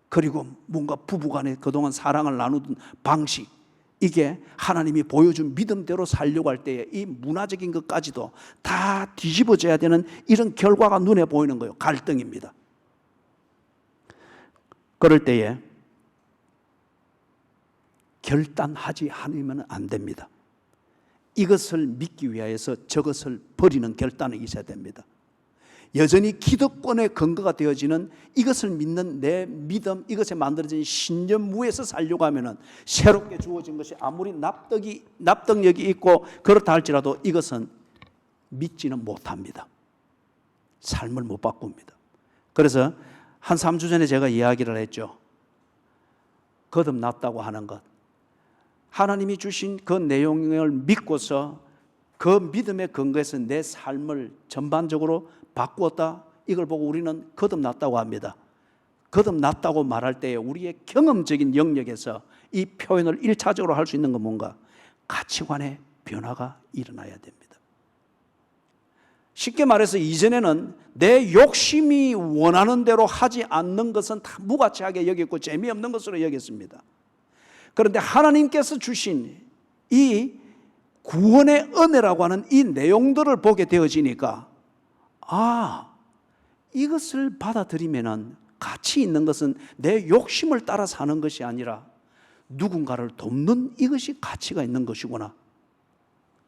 그리고 뭔가 부부간에 그동안 사랑을 나누던 방식, 이게 하나님이 보여준 믿음대로 살려고 할 때에 이 문화적인 것까지도 다 뒤집어져야 되는 이런 결과가 눈에 보이는 거예요. 갈등입니다. 그럴 때에 결단하지 않으면 안 됩니다. 이것을 믿기 위하여서 저것을 버리는 결단이 있어야 됩니다. 여전히 기득권의 근거가 되어지는 이것을 믿는 내 믿음, 이것에 만들어진 신념무에서 살려고 하면은 새롭게 주어진 것이 아무리 납득력이 있고 그렇다 할지라도 이것은 믿지는 못합니다. 삶을 못 바꿉니다. 그래서 한 3주 전에 제가 이야기를 했죠. 거듭났다고 하는 것. 하나님이 주신 그 내용을 믿고서 그 믿음의 근거에서 내 삶을 전반적으로 바꾸었다. 이걸 보고 우리는 거듭났다고 합니다. 거듭났다고 말할 때에 우리의 경험적인 영역에서 이 표현을 1차적으로 할 수 있는 건 뭔가? 가치관의 변화가 일어나야 됩니다. 쉽게 말해서 이전에는 내 욕심이 원하는 대로 하지 않는 것은 다 무가치하게 여겼고 재미없는 것으로 여겼습니다. 그런데 하나님께서 주신 이 구원의 은혜라고 하는 이 내용들을 보게 되어지니까 이것을 받아들이면은 가치 있는 것은 내 욕심을 따라 사는 것이 아니라 누군가를 돕는 이것이 가치가 있는 것이구나.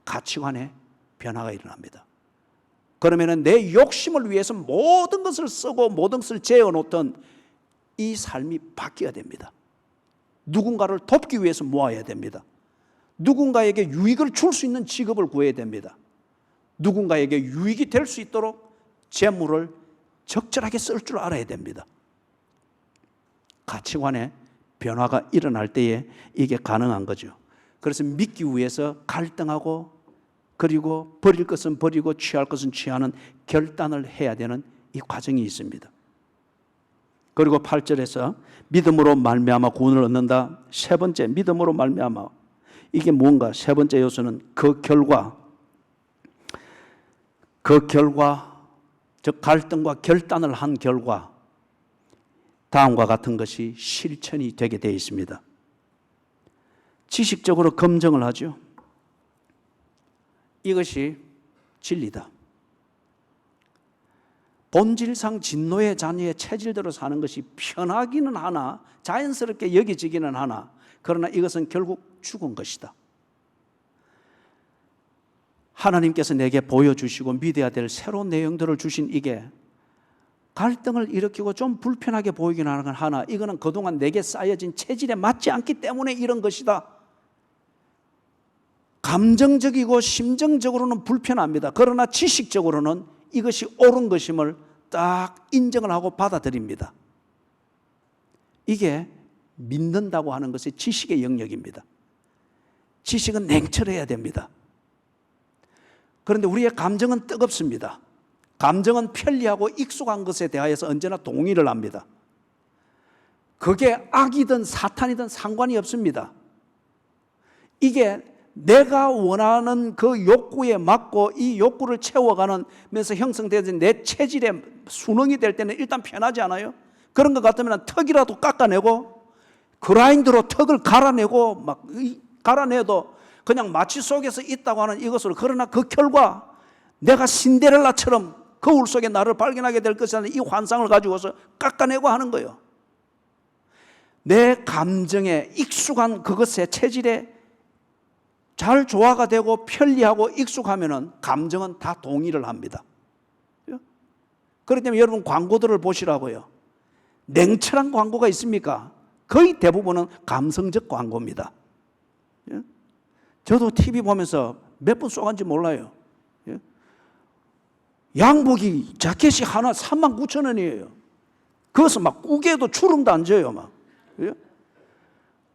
가치관의 변화가 일어납니다. 그러면은 내 욕심을 위해서 모든 것을 쓰고 모든 것을 재어놓던 이 삶이 바뀌어야 됩니다. 누군가를 돕기 위해서 모아야 됩니다. 누군가에게 유익을 줄 수 있는 직업을 구해야 됩니다. 누군가에게 유익이 될 수 있도록 재물을 적절하게 쓸 줄 알아야 됩니다. 가치관의 변화가 일어날 때에 이게 가능한 거죠. 그래서 믿기 위해서 갈등하고 그리고 버릴 것은 버리고 취할 것은 취하는 결단을 해야 되는 이 과정이 있습니다. 그리고 8절에서 믿음으로 말미암아 구원을 얻는다. 세 번째, 믿음으로 말미암아. 이게 뭔가? 세 번째 요소는 그 결과, 즉 갈등과 결단을 한 결과 다음과 같은 것이 실천이 되게 되어 있습니다. 지식적으로 검증을 하죠. 이것이 진리다. 본질상 진노의 자녀의 체질대로 사는 것이 편하기는 하나, 자연스럽게 여겨지기는 하나, 그러나 이것은 결국 죽은 것이다. 하나님께서 내게 보여주시고 믿어야 될 새로운 내용들을 주신 이게 갈등을 일으키고 좀 불편하게 보이긴 하나, 이거는 그동안 내게 쌓여진 체질에 맞지 않기 때문에 이런 것이다. 감정적이고 심정적으로는 불편합니다. 그러나 지식적으로는 이것이 옳은 것임을 딱 인정을 하고 받아들입니다. 이게 믿는다고 하는 것이 지식의 영역입니다. 지식은 냉철해야 됩니다. 그런데 우리의 감정은 뜨겁습니다. 감정은 편리하고 익숙한 것에 대하여서 언제나 동의를 합니다. 그게 악이든 사탄이든 상관이 없습니다. 이게 내가 원하는 그 욕구에 맞고 이 욕구를 채워가면서 형성되어진 내 체질의 순응이 될 때는 일단 편하지 않아요? 그런 것 같으면 턱이라도 깎아내고 그라인더로 턱을 갈아내고 막 갈아내도 그냥 마취 속에서 있다고 하는 이것으로, 그러나 그 결과 내가 신데렐라처럼 거울 속에 나를 발견하게 될 것이라는 이 환상을 가지고서 깎아내고 하는 거예요. 내 감정에 익숙한 그것의 체질에 잘 조화가 되고 편리하고 익숙하면은 감정은 다 동의를 합니다. 그렇기 때문에 여러분 광고들을 보시라고요. 냉철한 광고가 있습니까? 거의 대부분은 감성적 광고입니다. 저도 TV 보면서 몇 번 쏘간지 몰라요. 양복이 자켓이 하나 39,000원이에요. 그것은 막 꾸개도 주름도 안 져요, 막.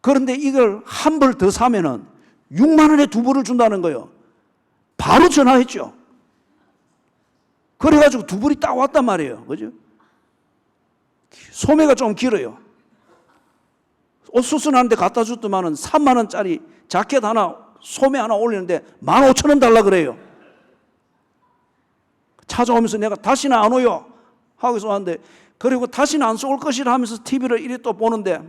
그런데 이걸 한 벌 더 사면은 6만 원에 두 벌을 준다는 거예요. 바로 전화했죠. 그래가지고 두 벌이 딱 왔단 말이에요. 그죠? 소매가 좀 길어요. 옷 수선하는데 갖다 줬더만은 3만 원짜리 자켓 하나, 소매 하나 올리는데 15,000원 달라 그래요. 찾아오면서 내가 다시는 안 오요 하고서 왔는데, 그리고 다시는 안 쏠 것이라 하면서 TV를 이리 또 보는데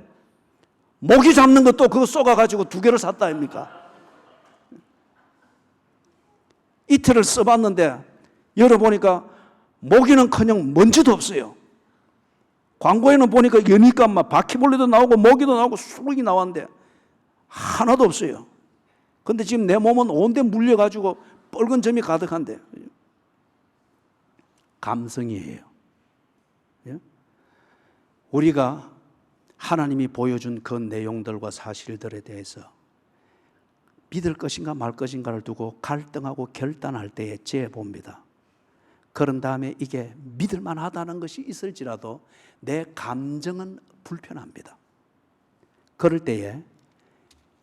모기 잡는 것도 그거 쏘가가지고 두 개를 샀다 아닙니까? 이틀을 써봤는데 열어보니까 모기는커녕 먼지도 없어요. 광고에는 보니까 여니까 막 바퀴벌레도 나오고 모기도 나오고 수룩이 나왔는데 하나도 없어요. 근데 지금 내 몸은 온데 물려가지고 뻘건 점이 가득한데. 감성이에요. 우리가 하나님이 보여준 그 내용들과 사실들에 대해서 믿을 것인가 말 것인가를 두고 갈등하고 결단할 때에 재봅니다. 그런 다음에 이게 믿을 만하다는 것이 있을지라도 내 감정은 불편합니다. 그럴 때에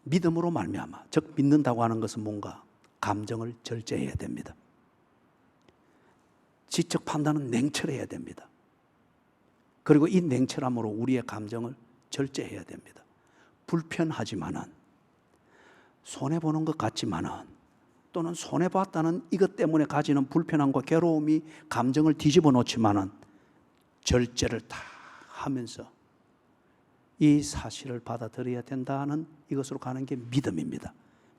믿음으로 말미암아, 즉 믿는다고 하는 것은 뭔가 감정을 절제해야 됩니다. 지적 판단은 냉철해야 됩니다. 그리고 이 냉철함으로 우리의 감정을 절제해야 됩니다. 불편하지만은, 손해보는 것 같지만은, 또는 손해봤다는 이것 때문에 가지는 불편함과 괴로움이 감정을 뒤집어 놓지만은 절제를 다 하면서 이 사실을 받아들여야 된다는 이것으로 가는 게 믿음입니다.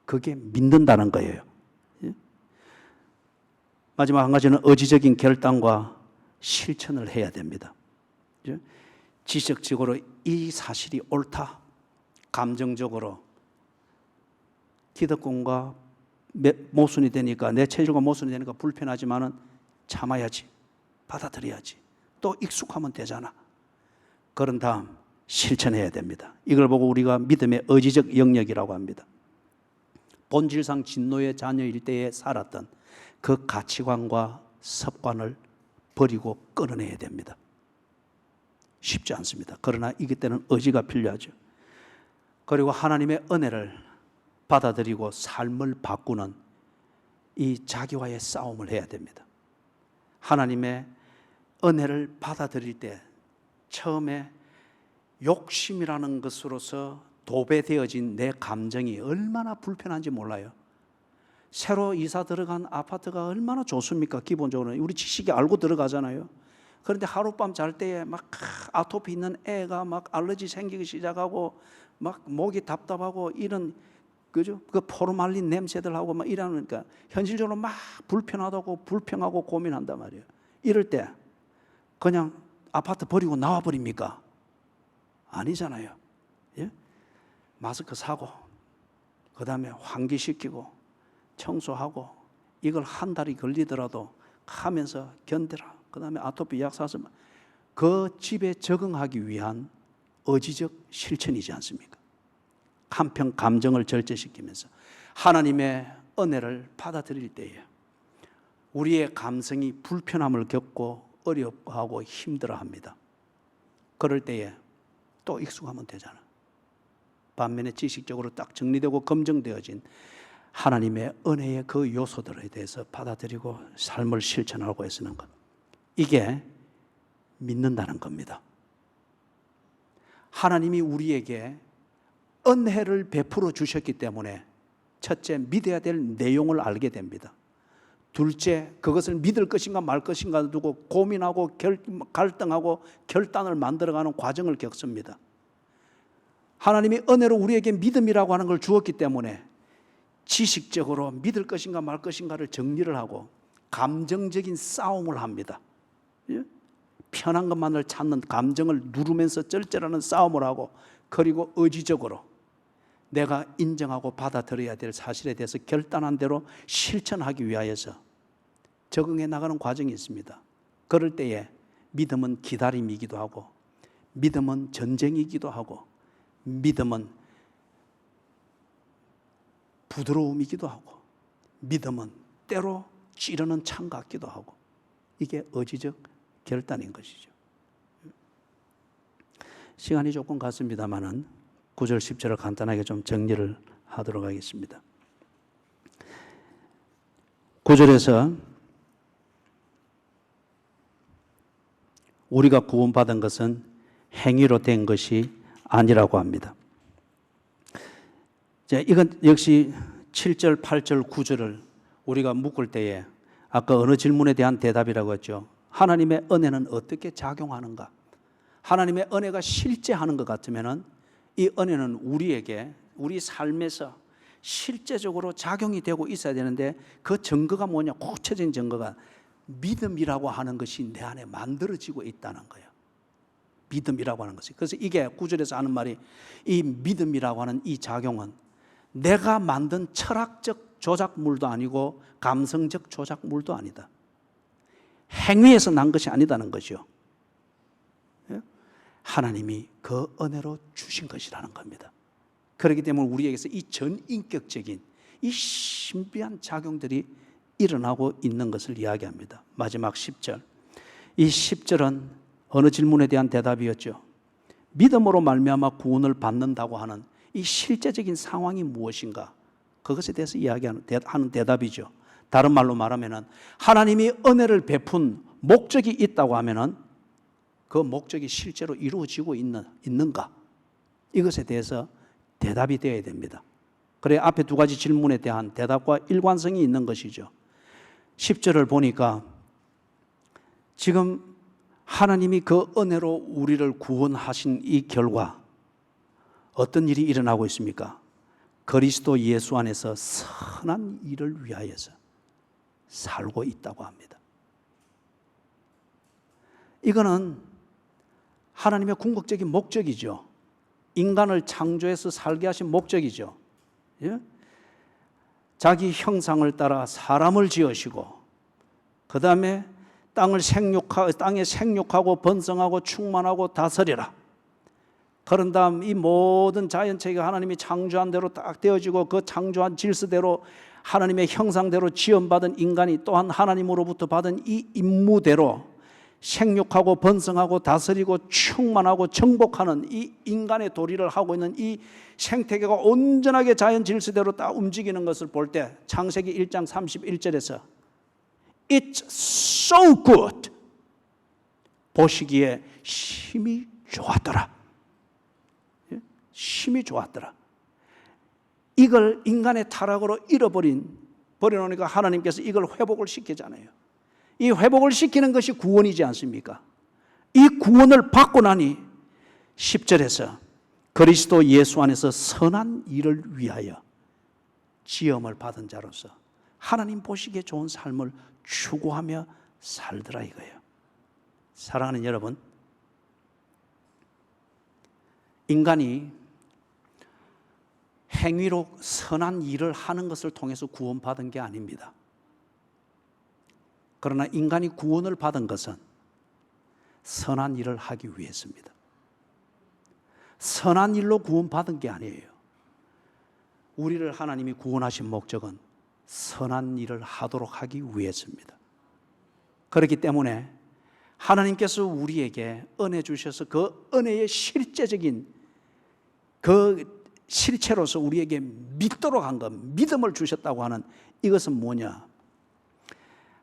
그게 믿는다는 거예요. 마지막 한 가지는 의지적인 결단과 실천을 해야 됩니다. 지식적으로 이 사실이 옳다, 감정적으로 기득권과 모순이 되니까, 내 체질과 모순이 되니까 불편하지만은 참아야지, 받아들여야지, 또 익숙하면 되잖아. 그런 다음 실천해야 됩니다. 이걸 보고 우리가 믿음의 의지적 영역이라고 합니다. 본질상 진노의 자녀일 때에 살았던 그 가치관과 습관을 버리고 끊어내야 됩니다. 쉽지 않습니다. 그러나 이기 때는 의지가 필요하죠. 그리고 하나님의 은혜를 받아들이고 삶을 바꾸는 이 자기와의 싸움을 해야 됩니다. 하나님의 은혜를 받아들일 때 처음에 욕심이라는 것으로서 도배되어진 내 감정이 얼마나 불편한지 몰라요. 새로 이사 들어간 아파트가 얼마나 좋습니까? 기본적으로 우리 지식이 알고 들어가잖아요. 그런데 하룻밤 잘 때에 막 아토피 있는 애가 막 알러지 생기기 시작하고 막 목이 답답하고 이런 그죠? 그 포르말린 냄새들하고 막 이러니까 현실적으로 막 불편하다고 불평하고 고민한단 말이에요. 이럴 때 그냥 아파트 버리고 나와 버립니까? 아니잖아요. 예? 마스크 사고 그 다음에 환기시키고 청소하고 이걸 한 달이 걸리더라도 하면서 견뎌라. 그 다음에 아토피 약 사서 그 집에 적응하기 위한 의지적 실천이지 않습니까? 한편 감정을 절제시키면서 하나님의 은혜를 받아들일 때에 우리의 감성이 불편함을 겪고 어려워하고 힘들어합니다. 그럴 때에 또 익숙하면 되잖아. 반면에 지식적으로 딱 정리되고 검증되어진 하나님의 은혜의 그 요소들에 대해서 받아들이고 삶을 실천하고 애쓰는 것, 이게 믿는다는 겁니다. 하나님이 우리에게 은혜를 베풀어 주셨기 때문에 첫째, 믿어야 될 내용을 알게 됩니다. 둘째, 그것을 믿을 것인가 말 것인가 두고 고민하고 갈등하고 결단을 만들어가는 과정을 겪습니다. 하나님이 은혜로 우리에게 믿음이라고 하는 걸 주었기 때문에 지식적으로 믿을 것인가 말 것인가를 정리를 하고 감정적인 싸움을 합니다. 편한 것만을 찾는 감정을 누르면서 쩔쩔하는 싸움을 하고, 그리고 의지적으로 내가 인정하고 받아들여야 될 사실에 대해서 결단한 대로 실천하기 위하여서 적응해 나가는 과정이 있습니다. 그럴 때에 믿음은 기다림이기도 하고, 믿음은 전쟁이기도 하고, 믿음은 부드러움이기도 하고, 믿음은 때로 찌르는 창 같기도 하고, 이게 의지적 결단인 것이죠. 시간이 조금 갔습니다만은 9절 10절을 간단하게 좀 정리를 하도록 하겠습니다. 9절에서 우리가 구원받은 것은 행위로 된 것이 아니라고 합니다. 이건 역시 7절, 8절, 9절을 우리가 묶을 때에 아까 어느 질문에 대한 대답이라고 했죠. 하나님의 은혜는 어떻게 작용하는가? 하나님의 은혜가 실제 하는 것 같으면은 이 은혜는 우리에게 우리 삶에서 실제적으로 작용이 되고 있어야 되는데, 그 증거가 뭐냐? 구체적인 증거가 믿음이라고 하는 것이 내 안에 만들어지고 있다는 거예요. 믿음이라고 하는 것이. 그래서 이게 9절에서 하는 말이, 이 믿음이라고 하는 이 작용은 내가 만든 철학적 조작물도 아니고 감성적 조작물도 아니다. 행위에서 난 것이 아니다는 거죠. 하나님이 그 은혜로 주신 것이라는 겁니다. 그렇기 때문에 우리에게서 이 전인격적인 이 신비한 작용들이 일어나고 있는 것을 이야기합니다. 마지막 10절. 이 10절은 어느 질문에 대한 대답이었죠. 믿음으로 말미암아 구원을 받는다고 하는 이 실제적인 상황이 무엇인가? 그것에 대해서 이야기하는 대답이죠. 다른 말로 말하면은 하나님이 은혜를 베푼 목적이 있다고 하면은 그 목적이 실제로 이루어지고 있는가? 이것에 대해서 대답이 되어야 됩니다. 그래야 앞에 두 가지 질문에 대한 대답과 일관성이 있는 것이죠. 10절을 보니까 지금 하나님이 그 은혜로 우리를 구원하신 이 결과 어떤 일이 일어나고 있습니까? 그리스도 예수 안에서 선한 일을 위하여서 살고 있다고 합니다. 이거는 하나님의 궁극적인 목적이죠. 인간을 창조해서 살게 하신 목적이죠. 예? 자기 형상을 따라 사람을 지으시고, 그 다음에 땅에 생육하고 번성하고 충만하고 다스리라. 그런 다음 이 모든 자연체계가 하나님이 창조한 대로 딱 되어지고, 그 창조한 질서대로 하나님의 형상대로 지음받은 인간이 또한 하나님으로부터 받은 이 임무대로 생육하고 번성하고 다스리고 충만하고 정복하는 이 인간의 도리를 하고 있는 이 생태계가 온전하게 자연 질서대로 딱 움직이는 것을 볼 때 창세기 1장 31절에서 It's so good. 보시기에 심히 좋았더라. 심히 좋았더라. 이걸 인간의 타락으로 버려놓으니까 하나님께서 이걸 회복을 시키잖아요. 이 회복을 시키는 것이 구원이지 않습니까? 이 구원을 받고 나니 10절에서 그리스도 예수 안에서 선한 일을 위하여 지음을 받은 자로서 하나님 보시기에 좋은 삶을 추구하며 살더라 이거예요. 사랑하는 여러분, 인간이 행위로 선한 일을 하는 것을 통해서 구원받은 게 아닙니다. 그러나 인간이 구원을 받은 것은 선한 일을 하기 위해서입니다. 선한 일로 구원받은 게 아니에요. 우리를 하나님이 구원하신 목적은 선한 일을 하도록 하기 위해서입니다. 그렇기 때문에 하나님께서 우리에게 은혜 주셔서 그 은혜의 실제적인 그 실체로서 우리에게 믿도록 한 것, 믿음을 주셨다고 하는 이것은 뭐냐?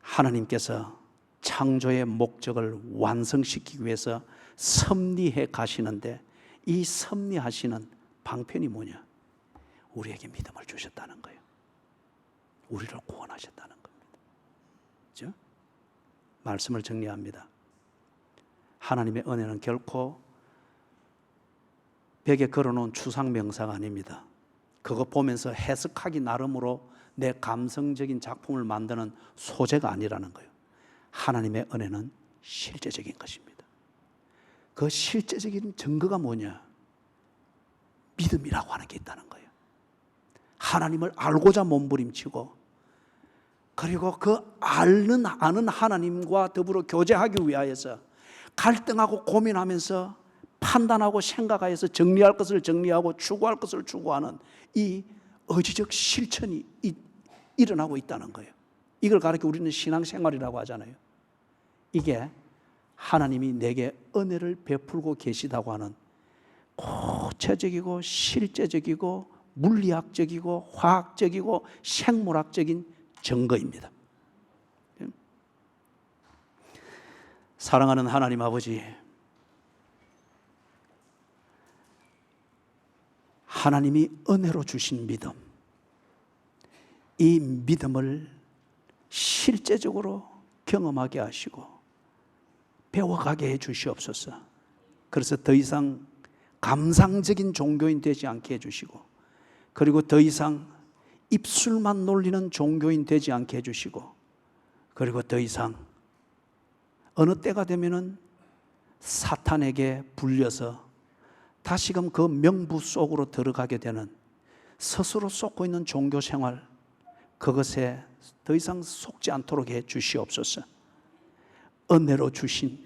하나님께서 창조의 목적을 완성시키기 위해서 섭리해 가시는데 이 섭리하시는 방편이 뭐냐? 우리에게 믿음을 주셨다는 거예요. 우리를 구원하셨다는 겁니다. 그렇죠? 말씀을 정리합니다. 하나님의 은혜는 결코 벽에 걸어놓은 추상 명사가 아닙니다. 그거 보면서 해석하기 나름으로 내 감성적인 작품을 만드는 소재가 아니라는 거예요. 하나님의 은혜는 실제적인 것입니다. 그 실제적인 증거가 뭐냐? 믿음이라고 하는 게 있다는 거예요. 하나님을 알고자 몸부림치고 그리고 그 아는 하나님과 더불어 교제하기 위하여서 갈등하고 고민하면서 판단하고 생각하여서 정리할 것을 정리하고 추구할 것을 추구하는 이 의지적 실천이 일어나고 있다는 거예요. 이걸 가르쳐 우리는 신앙생활이라고 하잖아요. 이게 하나님이 내게 은혜를 베풀고 계시다고 하는 구체적이고 실제적이고 물리학적이고 화학적이고 생물학적인 증거입니다. 사랑하는 하나님 아버지, 하나님이 은혜로 주신 믿음, 이 믿음을 실제적으로 경험하게 하시고 배워가게 해 주시옵소서. 그래서 더 이상 감상적인 종교인 되지 않게 해주시고, 그리고 더 이상 입술만 놀리는 종교인 되지 않게 해주시고, 그리고 더 이상 어느 때가 되면은 사탄에게 불려서 다시금 그 명부 속으로 들어가게 되는 스스로 쏟고 있는 종교 생활, 그것에 더 이상 속지 않도록 해 주시옵소서. 은혜로 주신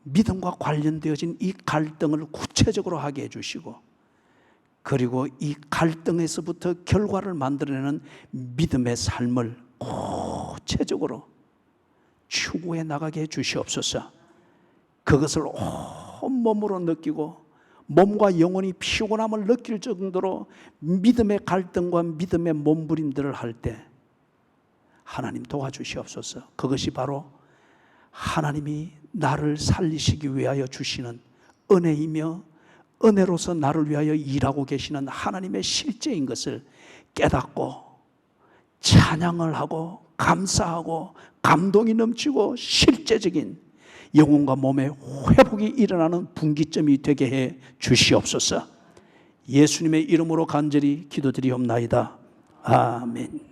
믿음과 관련되어진 이 갈등을 구체적으로 하게 해주시고, 그리고 이 갈등에서부터 결과를 만들어내는 믿음의 삶을 구체적으로 추구해 나가게 해주시옵소서. 그것을 온몸으로 느끼고 몸과 영혼이 피곤함을 느낄 정도로 믿음의 갈등과 믿음의 몸부림들을 할 때 하나님 도와주시옵소서. 그것이 바로 하나님이 나를 살리시기 위하여 주시는 은혜이며 은혜로서 나를 위하여 일하고 계시는 하나님의 실제인 것을 깨닫고 찬양을 하고 감사하고 감동이 넘치고 실제적인 영혼과 몸의 회복이 일어나는 분기점이 되게 해 주시옵소서. 예수님의 이름으로 간절히 기도드리옵나이다. 아멘.